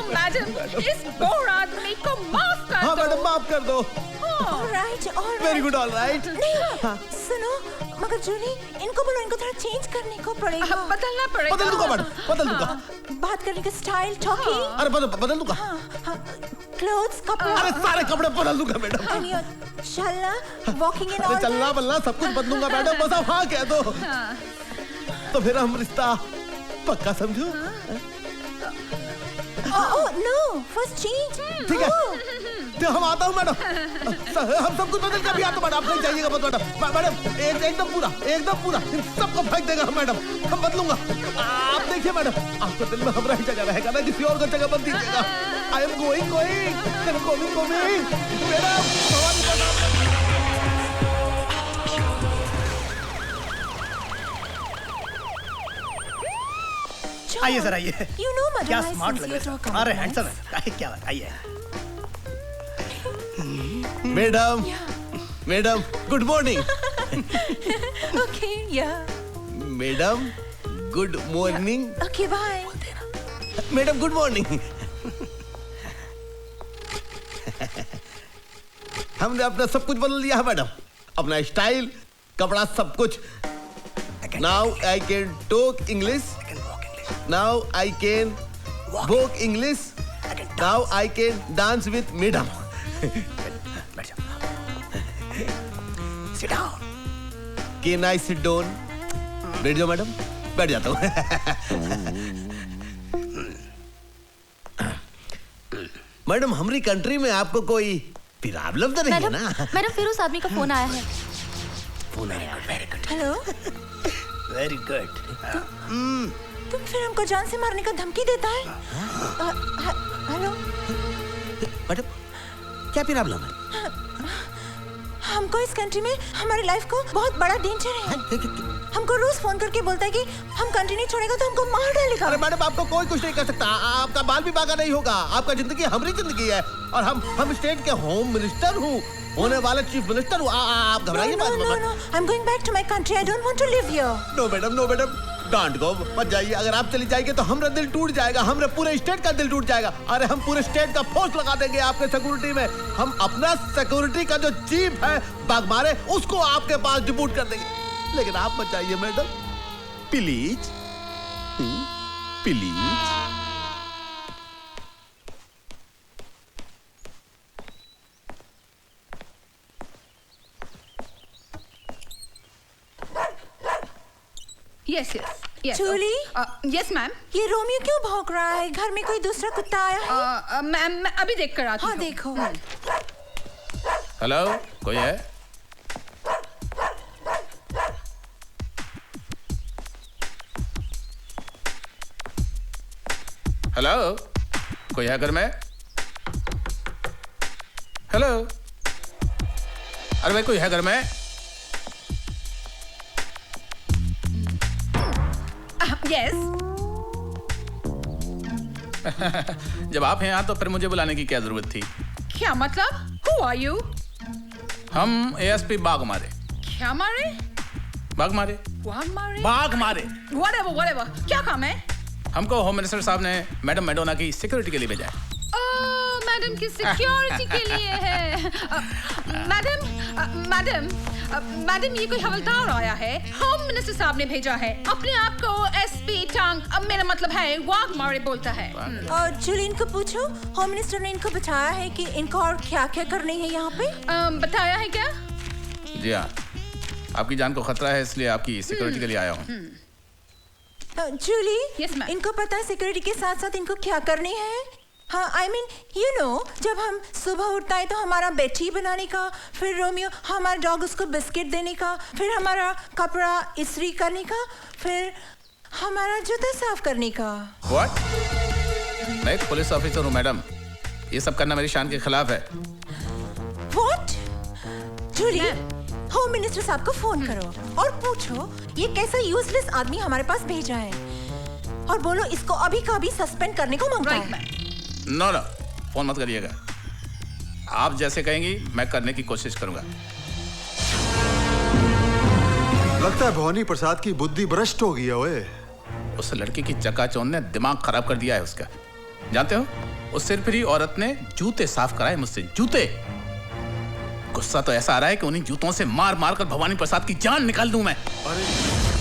मैडम इस बोर आदमी को माफ कर दो। हाँ मैडम माफ कर दो। Alright alright. Very good alright. नहीं सुनो मगर जूली, इनको बोलो इनको थोड़ा चेंज करने को पड़ेगा। बदलना पड़ेगा। बदल दूंगा मैडम, बदल दूंगा। बात करने का स्टाइल, टॉकिंग। अरे बदल दूंगा। क्लोथ्स, कपड़े। अरे सारे कपड़े बदल दूंगा मैडम। चलना, वॉकिंग इन ऑल। चलना बलना सब कुछ बदलूंगा मैडम, बस आप हाँ कह दो। तो फिर हम रिश्ता पक्का समझो। No first change. ठीक है तो हम आता हूँ मैडम। हम सब कुछ बदल कर भी आता हूँ मैडम, आप नहीं जाइएगा मत मैडम। मैडम एकदम पूरा सबको फेंक देगा मैडम, हम बदलूंगा। आप देखिए मैडम, आपको दिल में हमारा ही जगह रहेगा ना, किसी और को जगह बंद दीजिएगा। आई एम गोइंग आइए सर आइए। You know, madam, क्या I स्मार्ट sense लग your रहे talk हैं। अरे about हैंडसम है। क्या बात, आइए। Madam good morning. ओके या madam good morning. Okay bye. Madam good morning. हमने अपना सब कुछ बदल दिया है मैडम, अपना स्टाइल, कपड़ा, सब कुछ। Now I can talk English, now I can walk English, now I can dance with madam. Can I sit down? बैठ जाओ मैडम। बैठ जाता हूँ। मैडम हमारी कंट्री में आपको कोई प्रॉब्लम तो नहीं है ना? मैडम फिर उस आदमी का फोन आया है। फोन आया। Very good. Hello. Very good. तुम फिर हमको जान से मारने का धमकी देता है? हेलो। मैडम क्या प्रॉब्लम है? हमको इस कंट्री में हमारी लाइफ को बहुत बड़ा डेंजर है। हमको रोज फोन करके बोलता है कि हम कंट्री नहीं छोड़ेगा तो हमको मार डालेगा। अरे मैडम आपको कोई कुछ नहीं कर सकता, आपका बाल भी बागा नहीं होगा। आपका जिंदगी हमारी जिंदगी है और हम स्टेट के होम मिनिस्टर हूँ, होने वाले चीफ मिनिस्टर हूँ। आप घबराइए मत। No I am going back to my country. I don't want to live here. No madam don't go, मत जाइए। अगर आप चली जाएंगे तो हमारा दिल टूट जाएगा, हमारे पूरे स्टेट का दिल टूट जाएगा। अरे हम पूरे स्टेट का फोर्स लगा देंगे आपके सिक्योरिटी में। हम अपना सिक्योरिटी का जो चीफ है बागमारे, उसको आपके पास डिप्यूट कर देंगे। लेकिन आप मत जाइए madam, please please. Yes Julie. Yes ma'am. ये रोमियो क्यों भौंक रहा है? घर में कोई दूसरा कुत्ता आया है? मैम मैं अभी देख कर आती हूँ। हाँ देखो। हेलो, कोई है? हेलो, कोई है घर में? हेलो, अरे भाई कोई है घर में? यस। जब आप हैं यहाँ तो फिर मुझे बुलाने की क्या जरूरत थी? क्या मतलब? Who are you? हम एएसपी बाग मारे। क्या मारे? बाग मारे। बाग मारे। Whatever. क्या काम है? हमको होम मिनिस्टर साहब ने मैडम मैडोना की सिक्योरिटी के लिए भेजा है। मैडम की सिक्योरिटी के लिए है। मैडम ये कोई हवलदार आया है, होम मिनिस्टर साहब ने भेजा है। अपने आप को एसपी टांग, मेरा मतलब है वाघमारे बोलता है। और जूली, इनको पूछो होम मिनिस्टर ने इनको बताया है कि इनको और क्या क्या करनी है यहाँ पे? बताया है क्या? जी हाँ, आपकी जान को खतरा है, इसलिए आपकी सिक्योरिटी के लिए आया हूँ। जूली, इनको पता है सिक्योरिटी के साथ साथ इनको क्या करनी है? हाँ, I mean, you know, जब हम सुबह उठता है तो हमारा बेटी बनाने का, फिर रोमियो हमारा डॉग उसको बिस्किट देने का, फिर हमारा कपड़ा इस्त्री करने का, फिर हमारा जूता साफ करने का। What? मैं एक पुलिस ऑफिसर हूँ मैडम, ये सब करना मेरी शान के खिलाफ है। What? जूली, होम मिनिस्टर साहब को फोन करो और पूछो ये कैसा यूजलेस आदमी हमारे पास भेजा है, और बोलो इसको अभी का अभी सस्पेंड करने को मांगता है। नो, फोन मत करिएगा। आप जैसे कहेंगी मैं करने की कोशिश करूंगा। लगता है भवानी प्रसाद की बुद्धि भ्रष्ट हो गई है। ओए, उस लड़की की चकाचौंध ने दिमाग खराब कर दिया है उसका। जानते हो, उस सिरफिरी औरत ने जूते साफ कराए मुझसे, जूते। गुस्सा तो ऐसा आ रहा है कि उन्हीं जूतों से मार मार कर भवानी प्रसाद की जान निकाल दूं मैं।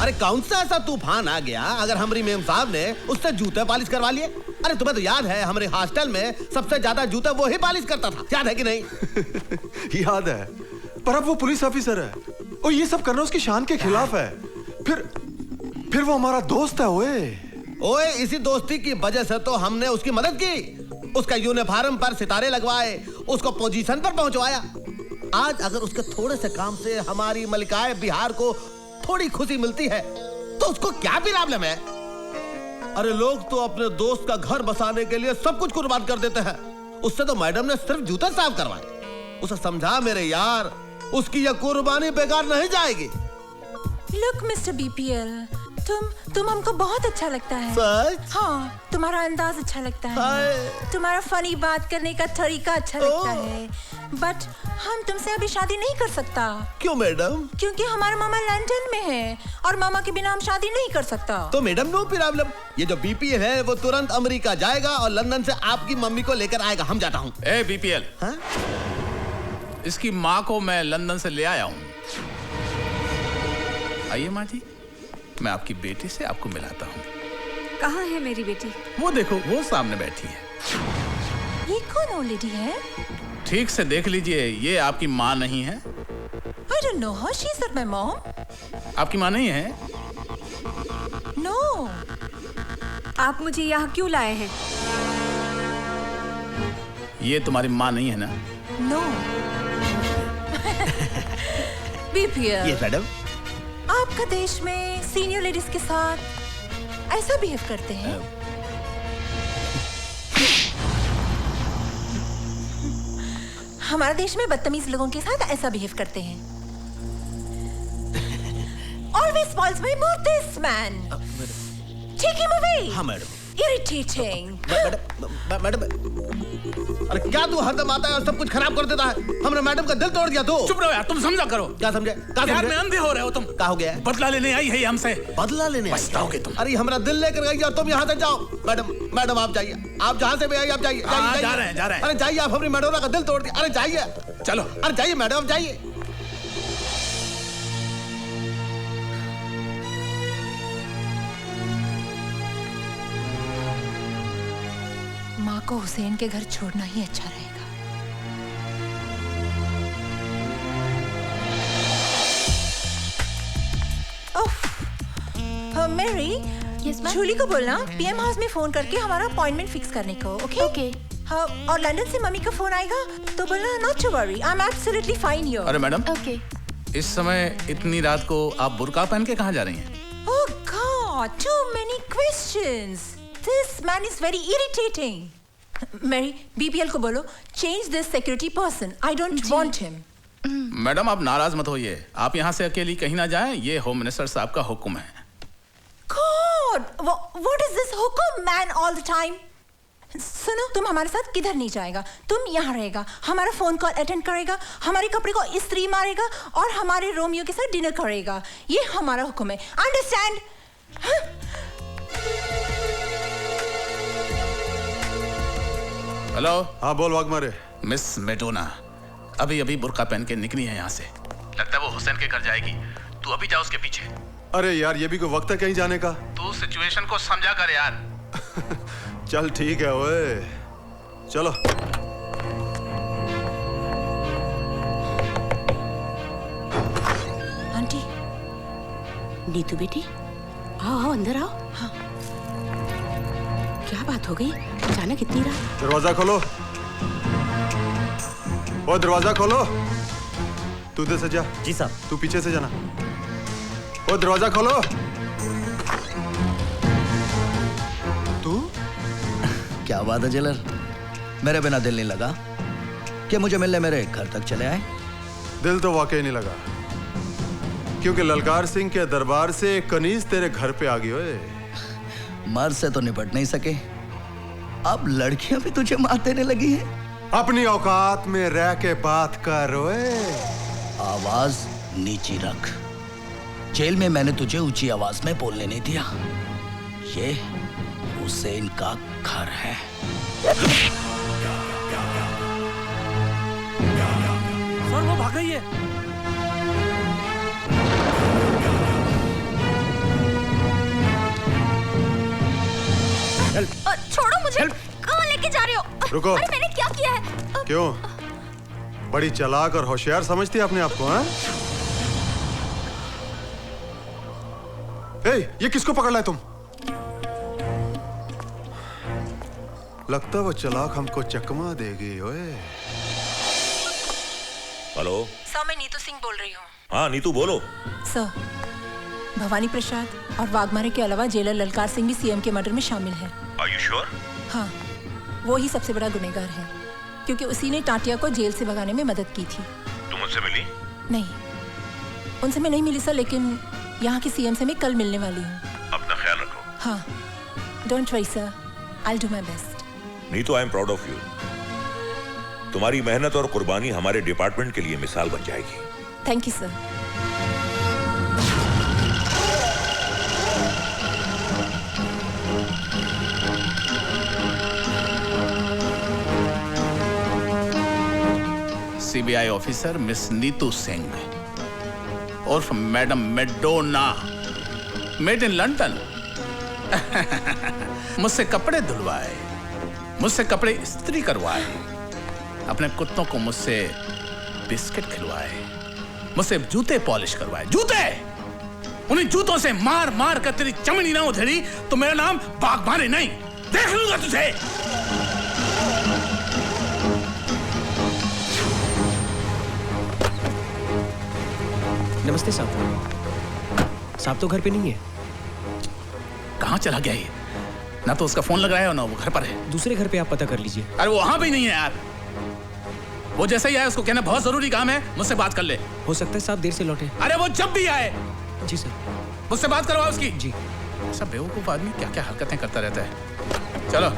अरे कौन सा ऐसा तूफान आ गया अगर हमारी मेम साहब ने उससे जूते पॉलिश करवा लिए? अरे तुम्हें तो याद है हमारे हॉस्टल में सबसे ज्यादा जूते वो ही पॉलिश करता था, याद है कि नहीं? याद है, पर अब वो पुलिस ऑफिसर है और ये सब करना उसकी शान के खिलाफ है। फिर वो हमारा दोस्त है। ओए, इसी दोस्ती की वजह से तो हमने उसकी मदद की, उसका यूनिफॉर्म पर सितारे लगवाए, उसको पोजीशन पर पहुंचवाया। आज अगर उसके थोड़े से काम से हमारी मलिकाए बिहार को थोड़ी खुशी मिलती है तो उसको क्या प्रॉब्लम है? अरे लोग तो अपने दोस्त का घर बसाने के लिए सब कुछ कुर्बान कर देते हैं। उससे तो मैडम ने सिर्फ जूते साफ करवाए। उसे समझा मेरे यार, उसकी यह कुर्बानी बेकार नहीं जाएगी। लुक मिस्टर बीपीएल, तुम हमको बहुत अच्छा लगता है। सच? हाँ, तुम्हारा अंदाज अच्छा लगता है, तुम्हारा फनी बात करने का तरीका अच्छा लगता है, बट हम तुमसे अभी शादी नहीं कर सकता। क्यों मैडम? क्योंकि हमारा मामा लंदन में है और मामा के बिना हम शादी नहीं कर सकता। तो मैडम नो प्रॉब्लम, ये जो बीपीएल है वो तुरंत अमेरिका जाएगा और लंदन से आपकी मम्मी को लेकर आएगा। हम जाता हूँ। ए बीपीएल, इसकी माँ को मैं लंदन से ले आया हूँ। आइए माँ जी, मैं आपकी बेटी से आपको मिलाता हूँ। कहाँ है मेरी बेटी? वो देखो, वो सामने बैठी है। ये कौन ओल्ड लेडी है? ठीक से देख लीजिए, ये आपकी माँ नहीं है। I don't know her. She's not my mom. आपकी माँ नहीं है? No. आप मुझे यहाँ क्यों लाए हैं? ये तुम्हारी माँ नहीं है ना? No. बीपीएल। ये मैडम, आपका देश में सीनियर लेडीज के साथ ऐसा बिहेव करते हैं? हमारे देश में बदतमीज लोगों के साथ ऐसा बिहेव करते हैं। Always spoils my mood, this man. Take him away. हाँ मैडम। Irritating. मैडम, अरे क्या तू हरदम आता है और सब कुछ खराब कर देता है? हमने मैडम का दिल तोड़ दिया। तो चुप रहो यार, तुम समझा करो। क्या समझे? प्यार में अंधे हो रहे हो तुम। क्या हो गया? बदला लेने आई है हमसे। बदला लेने आई? पछताओगे तुम। अरे हमारा दिल लेकर गई और तुम यहाँ से जाओ। मैडम आप जाइए, आप जहाँ से भी आई आप जाइए। जा रहे हैं। अरे जाइए, आप हमारी मैडोना का दिल तोड़ दिया। अरे जाइए, चलो। अरे जाइए मैडम, जाइए। माँ को हुसैन के घर छोड़ना ही अच्छा रहेगा। मेरी जूली को बोलना पीएम हाउस में फोन करके हमारा अपॉइंटमेंट फिक्स करने को। ओके? हाँ, और लंदन से मम्मी का फोन आएगा तो बोलना not to worry, I am absolutely fine here. अरे मैडम, इस समय इतनी रात को आप बुर्का पहन के कहाँ जा रही हैं? Oh God, too many questions. This man is very irritating. Mary, BPL को बोलो change this security person. I don't want him. Madam आप नाराज मत होइए, आप यहाँ से अकेली कहीं ना जाएं, ये होम मिनिस्टर साहब का हुक्म है। God, what is this हुक्म man all the time? सुनो, तुम हमारे साथ किधर नहीं जाएगा, तुम यहाँ रहेगा, हमारा फोन कॉल अटेंड करेगा, हमारे कपड़े को इस्त्री मारेगा और हमारे रोमियो के साथ डिनर करेगा। ये हमारा हुक्म है, अंडरस्टैंड? हेलो। हाँ बोल वाघमारे। मिस मेडोना अभी अभी बुर्का पहन के निकली है यहाँ से। लगता है वो हुसैन के घर जाएगी। तू अभी जा उसके पीछे। अरे यार ये भी कोई वक्त है कहीं जाने का? तू सिचुएशन को समझा कर यार। चल ठीक है ओए, चलो। आंटी, नीतू बेटी, आओ आओ अंदर आओ। हाँ। क्या बात हो गई? अचानक इतनी रात? दरवाजा खोलो। ओ दरवाजा खोलो। तू इधर से जा। जी साहब। तू पीछे से जाना। ओ दरवाजा खोलो। तू? क्या बात है जेलर, मेरे बिना दिल नहीं लगा कि मुझे मिलने मेरे घर तक चले आए? दिल तो वाकई नहीं लगा, क्योंकि ललकार सिंह के दरबार से एक कनीज तेरे घर पे आ गई। ओए मर्द से तो निपट नहीं सके, अब लड़कियां भी तुझे मार देने लगी हैं। अपनी औकात में रह के बात कर। ओए आवाज नीची रख। जेल में मैंने तुझे ऊंची आवाज में बोलने नहीं दिया। ये हुसैन का घर है। सर वो भाग रही है। छोड़ो मुझे। कहाँ लेके जा रहे हो? रुको। अरे मैंने क्या किया है? क्यों बड़ी चालाक और होशियार समझती है अपने आप को? हाँ? ये किसको पकड़ लाए तुम? लगता वो चालाक हमको चकमा देगी। ओए हेलो सर, मैं नीतू सिंह बोल रही हूँ। हाँ नीतू बोलो। सर, भवानी प्रसाद और वाघमारे के अलावा जेलर ललकार सिंह भी सीएम के मर्डर में शामिल है। Are you sure? हाँ, वो ही सबसे बड़ा गुनहगार है, क्योंकि उसी ने टाटिया को जेल से भगाने में मदद की थी। तुम उनसे मिली? नहीं, उनसे मैं नहीं मिली सर, लेकिन यहाँ के सीएम से मैं कल मिलने वाली हूँ। अपना ख्याल रखो। हाँ, don't worry sir, I will do my best. Neetu I am proud of you. तुम्हारी मेहनत और कुर्बानी हमारे डिपार्टमेंट के लिए मिसाल बन जाएगी। Thank you sir. CBI officer miss Neetu Singh उर्फ madam Madonna, made in London. मुझसे कपड़े धुलवाए, मुझसे कपड़े इस्त्री करवाए, अपने कुत्तों को मुझसे बिस्किट खिलवाए, मुझसे जूते पॉलिश करवाए। जूते! उन्हीं जूतों से मार मार कर तेरी चमड़ी ना उधेड़ी तो मेरा नाम वाघमारे नहीं। देख लूंगा तुझे। नमस्ते साहब। साहब तो घर पे नहीं है। कहाँ चला गया ये? ना तो उसका फोन लग रहा है और ना वो घर पर है। दूसरे घर पे आप पता कर लीजिए। अरे वो वहां भी नहीं है यार। वो जैसे ही आए उसको कहना बहुत जरूरी काम है, मुझसे बात कर ले। हो सकता है साहब देर से लौटे। अरे वो जब भी आए। जी सर। मुझसे बात करवाओ उसकी। जी। ऐसा बेवकूफ आदमी क्या क्या हरकतें करता रहता है। चलो।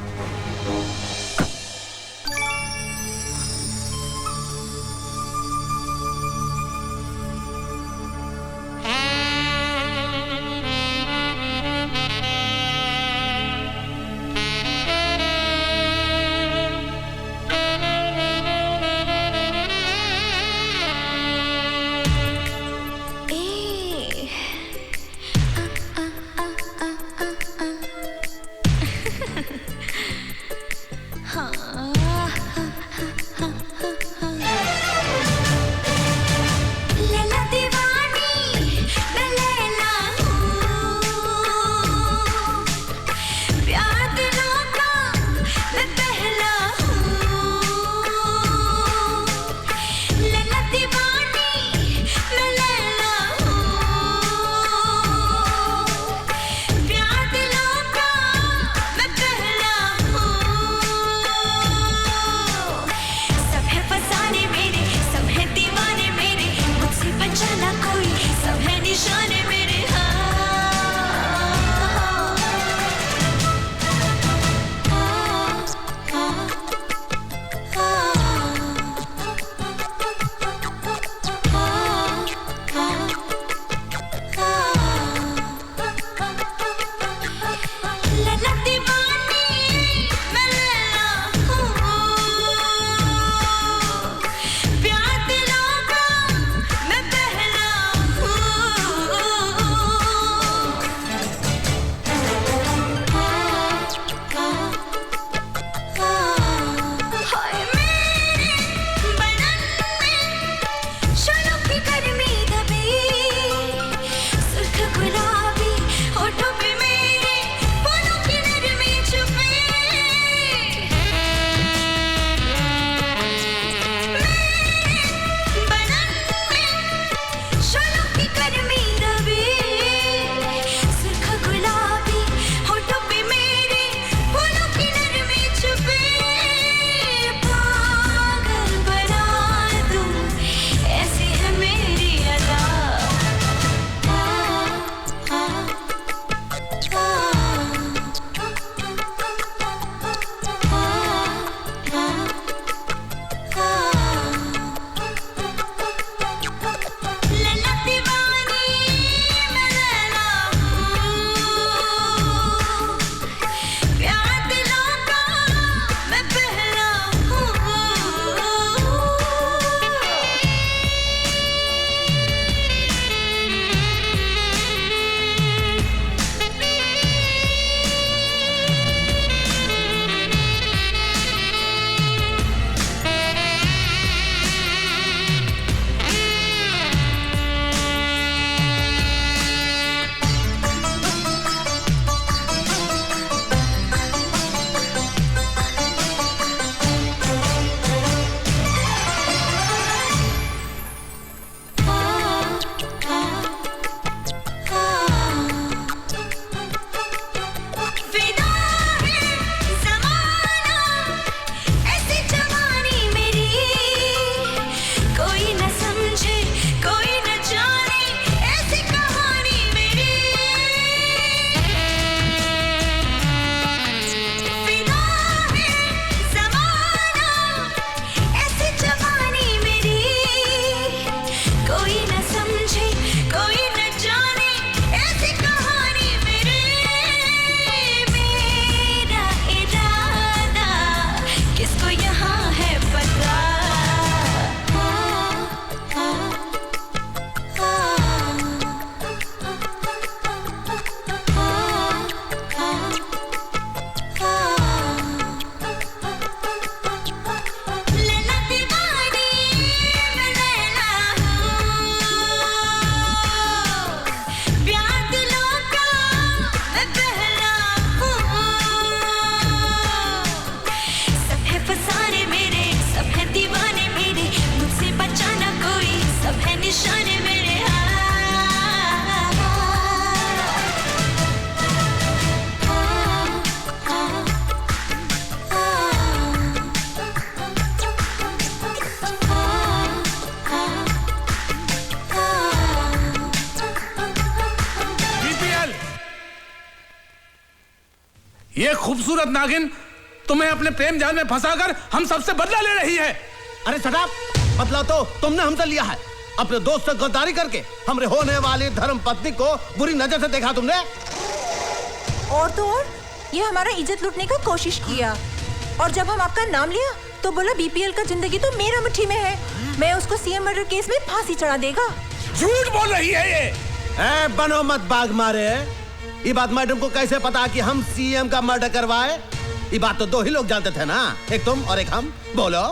ये खूबसूरत नागिन तुम्हें अपने प्रेम जाल में फंसाकर हम सबसे बदला ले रही है। अरे सटाप, बदला तो तुमने हमसे लिया है। अपने दोस्त से गद्दारी करके हमरे होने वाली धर्म पत्नी को बुरी नजर से देखा तुमने। और तो और ये हमारा इज्जत लूटने का कोशिश किया, और जब हम आपका नाम लिया तो बोला बीपीएल का जिंदगी तो मेरा मुट्ठी में है, मैं उसको सीएम मर्डर केस में फांसी चढ़ा देगा। झूठ बोल रही है ये। बनो मत बाग मारे। ये बात मैडम को कैसे पता कि हम सीएम का मर्डर करवाए? ये बात तो दो ही लोग जानते थे ना, एक तुम और एक हम। बोलो।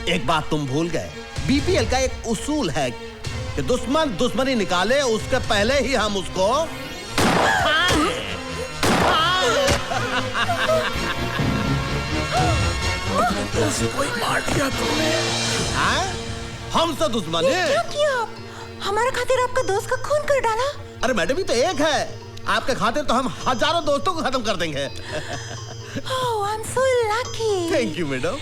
एक बात तुम भूल गए, बीपीएल का एक उसूल है कि दुश्मन दुश्मनी निकाले उसके पहले ही हम उसको कोई मार दिया तुमने। हमसे दुश्मनी? ये क्या किया आप? हमारा खातिर आपका दोस्त का खून कर डाला। अरे मैडम ही तो एक है, आपके खातिर तो हम हजारों दोस्तों को खत्म कर देंगे। Oh, I'm so lucky. Thank you madam.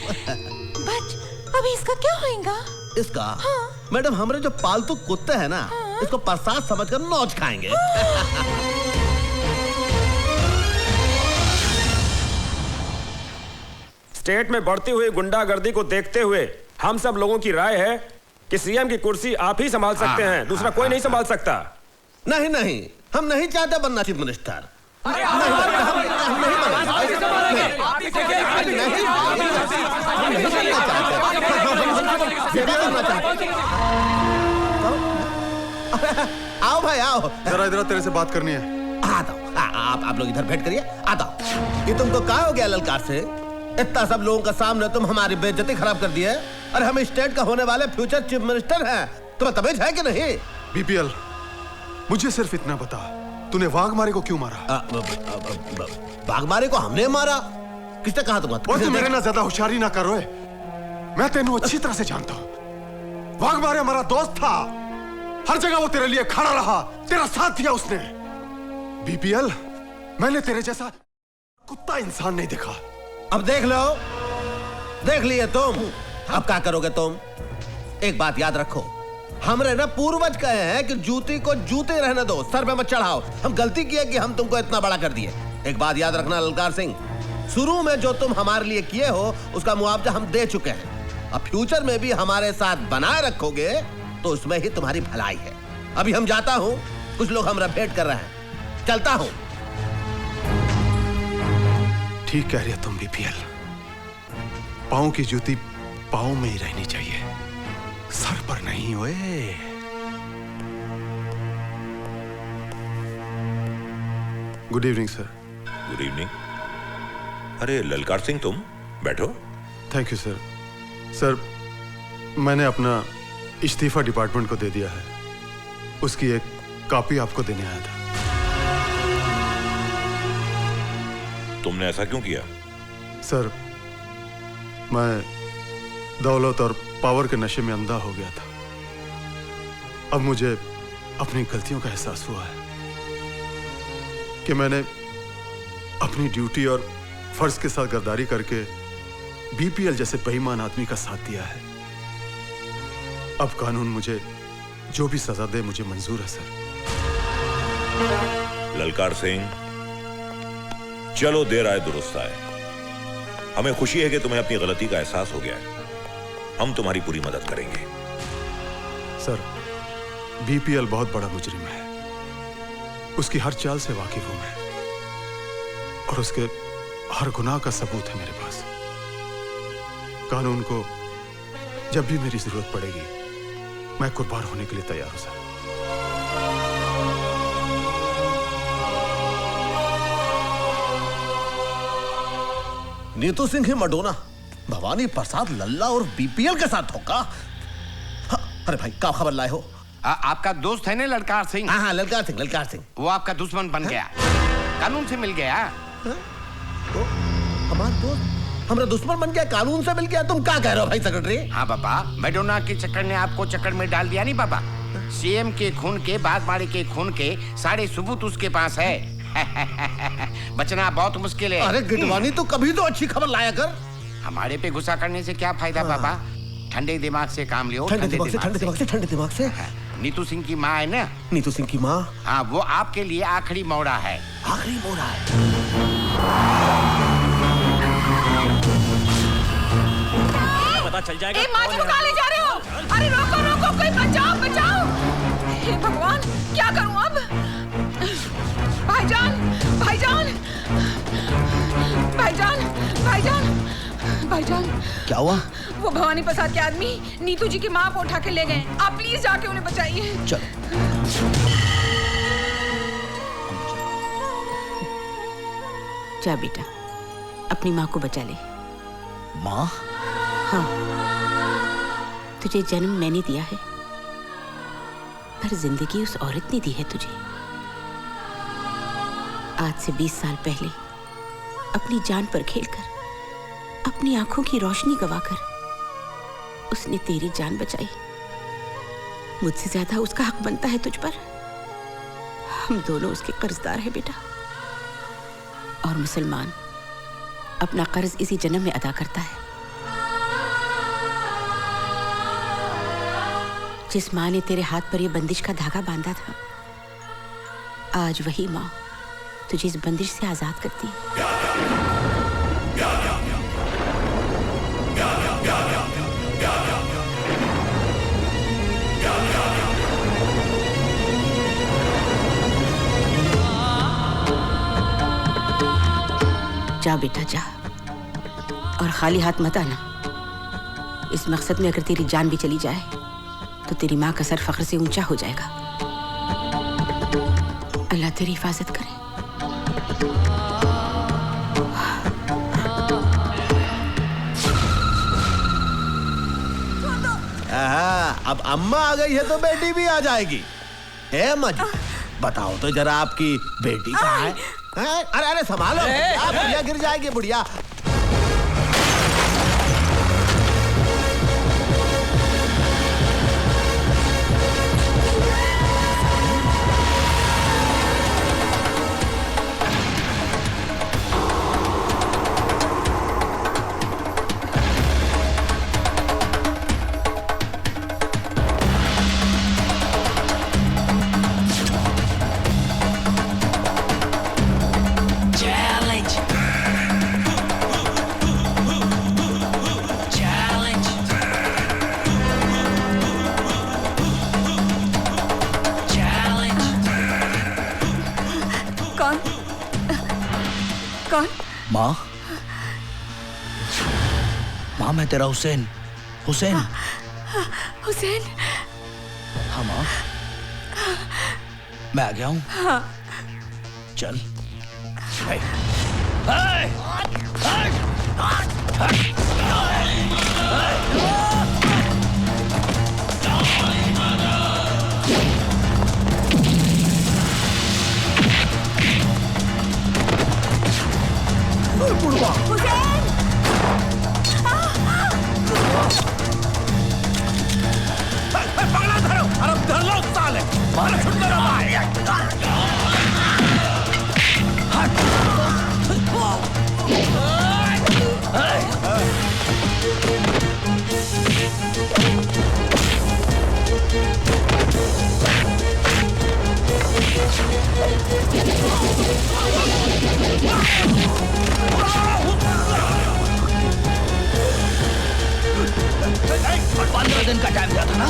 But अभी इसका क्या होएगा? इसका? हाँ। मैडम हमारे जो पालतू कुत्ते हैं ना, हाँ। इसको प्रसाद समझकर नौच खाएंगे। स्टेट में बढ़ती हुई गुंडागर्दी को देखते हुए हम सब लोगों की राय है कि सीएम की कुर्सी आप ही संभाल सकते हैं, दूसरा कोई नहीं संभाल सकता। नहीं नहीं, हम नहीं चाहते बनना चीफ मिनिस्टर। आओ भाई आओ, जरा इधर तेरे से बात करनी है। आप लोग इधर बैठ करिए। आता ये तुमको क्या हो गया ललकार से? इतना सब लोगों का सामने तुम हमारी बेइज्जती खराब कर दी है। और हम स्टेट का होने वाले फ्यूचर चीफ मिनिस्टर हैं, तुम्हें तमीज है कि नहीं? बीपीएल, मुझे सिर्फ इतना बता, तूने वाघमारे को क्यों मारा? वाघमारे को हमने मारा? किसने कहा तुमको? और तू मेरे ना ज्यादा होशियारी ना करो। मैं तेनू अच्छी तरह से जानता हूँ। वाघमारे हमारा दोस्त था, हर जगह वो तेरे लिए खड़ा रहा, तेरा साथ दिया उसने। बीपीएल, मैंने तेरे जैसा कुत्ता इंसान नहीं देखा। अब देख लो, देख लिए तुम। अब क्या करोगे तुम? एक बात याद रखो, हमरे ना पूर्वज कहे हैं कि जूती को जूते रहने दो, सर पे मत चढ़ाओ। हम गलती किए कि हम तुमको इतना बड़ा कर दिए। एक बात याद रखना ललकार सिंह, शुरू में जो तुम हमारे लिए किए हो उसका मुआवजा हम दे चुके हैं। अब फ्यूचर में भी हमारे साथ बनाए रखोगे तो उसमें ही तुम्हारी भलाई है। अभी हम जाता हूँ, कुछ लोग हमरा भेंट कर रहे हैं, चलता हूँ। ठीक कह रही है तुम बीपीएल, पाँव की जूती पाँव में ही रहनी चाहिए, सर पर नहीं। ओए good evening sir. Good evening. अरे ललकार सिंह, तुम बैठो। Thank you sir. सर, मैंने अपना इस्तीफा डिपार्टमेंट को दे दिया है, उसकी एक कॉपी आपको देने आया था। तुमने ऐसा क्यों किया? सर, मैं दौलत और पावर के नशे में अंधा हो गया था। अब मुझे अपनी गलतियों का एहसास हुआ है कि मैंने अपनी ड्यूटी और फर्ज के साथ गद्दारी करके बीपीएल जैसे बेईमान आदमी का साथ दिया है। अब कानून मुझे जो भी सजा दे मुझे मंजूर है सर। ललकार सिंह, चलो देर आए दुरुस्त आए। हमें खुशी है कि तुम्हें अपनी गलती का एहसास हो गया है। हम तुम्हारी पूरी मदद करेंगे। सर, बीपीएल बहुत बड़ा मुजरिम है, उसकी हर चाल से वाकिफ हूं मैं, और उसके हर गुनाह का सबूत है मेरे पास। कानून को जब भी मेरी जरूरत पड़ेगी मैं कुर्बान होने के लिए तैयार हूं सर। नीतू सिंह ही मडोना भवानी प्रसाद लल्ला और बीपीएल के साथ होगा। हाँ, अरे भाई क्या खबर लाए हो? आपका दोस्त है ना ललकार सिंह? हाँ, ललकार सिंह, ललकार सिंह। वो आपका दुश्मन बन गया, कानून से मिल गया। तो हमारा दोस्त हमारा दुश्मन बन गया, कानून से मिल गया? तुम क्या कह रहे हो भाई सेक्रेटरी? हाँ बाबा, मैडोना के चक्कर ने आपको चक्कर में डाल दिया नहीं बाबा। सीएम के खून के, बागमारे के खून के सारे सबूत उसके पास है। बचना बहुत मुश्किल है। अरे गिटवानी, तो कभी तो अच्छी खबर लाया कर। हमारे पे गुस्सा करने से क्या फायदा बाबा? ठंडे दिमाग से काम लियो। ठंडे दिमाग से। नीतू सिंह की माँ है ना? नीतू सिंह की माँ? हाँ, वो आपके लिए आखिरी मोड़ा है। आखिरी मोड़ा है? पता चल जाएगा। माँ जी को कहाँ ले जा रहे हो? अरे रोको रोको, कोई बचाओ बचाओ। हे भगवान, क्या करूं अब? भाईजान भाईजान भाईजान भाईजान भाईजान। क्या हुआ? वो भवानी प्रसाद के आदमी नीतू जी की माँ को उठा के ले गए। आप प्लीज जाके उन्हें बचाइए। चल। जा बेटा, अपनी माँ को बचा ले। माँ? हाँ, तुझे जन्म मैंने दिया है, पर जिंदगी उस औरत ने दी है तुझे। आज से 20 साल पहले अपनी जान पर खेलकर, अपनी आंखों की रोशनी गवाकर उसने तेरी जान बचाई। मुझसे ज्यादा उसका हक बनता है तुझ पर। हम दोनों उसके कर्जदार हैं बेटा। और मुसलमान अपना कर्ज इसी जन्म में अदा करता है। जिस माँ ने तेरे हाथ पर यह बंदिश का धागा बांधा था, आज वही माँ तुझे इस बंदिश से आजाद करती है। जा बेटा जा, और खाली हाथ मत आना। इस मकसद में अगर तेरी जान भी चली जाए तो तेरी माँ का सर फख्र से ऊंचा हो जाएगा। अल्लाह तेरी हिफाजत करे। अब अम्मा आ गई है तो बेटी भी आ जाएगी। है अम्मा जी, बताओ तो जरा आपकी बेटी कहाँ है? अरे अरे संभालो, बुढ़िया गिर जाएगी बुढ़िया। माँ, माँ मैं तेरा हुसैन। हुसैन। हुसैन। हाँ माँ, मैं आ गया हूँ। हाँ। चल। दिन का टाइम दिया था ना,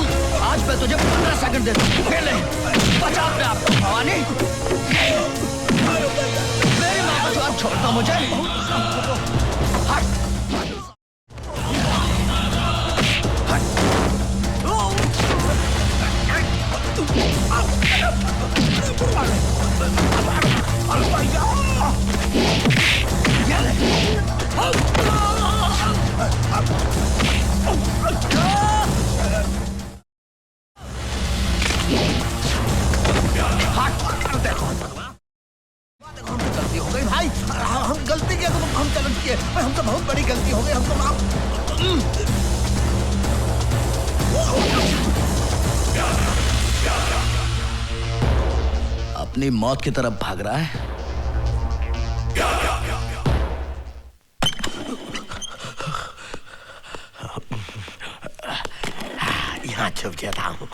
आज मैं तुझे 15 सेकंड देता हूँ। खेले, बचा अपने आप को भवानी। मेरी माँ को आप छोड़ता मुझे। अपनी मौत की तरफ भाग रहा है। यहाँ छुप जाता हूँ।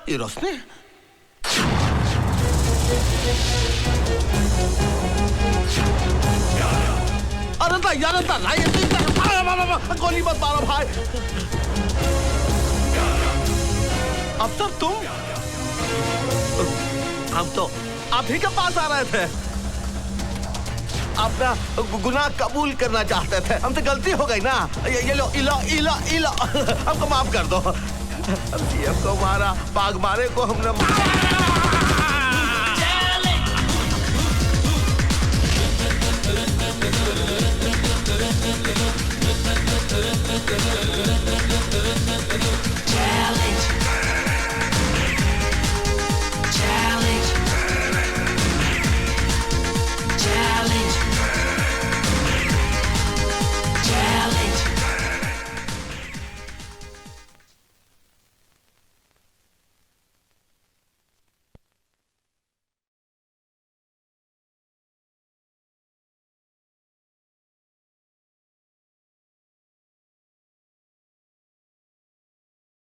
ये रोशनी गोली मत मारो भाई। अफसर तुम? हम तो आप ही के पास आ रहे थे, अपना गुनाह कबूल करना चाहते थे। हमसे गलती हो गई ना। ये लो इलो इलो इलो हमको माफ कर दो। सीएम को मारा, बाघ मारे को हमने मारा।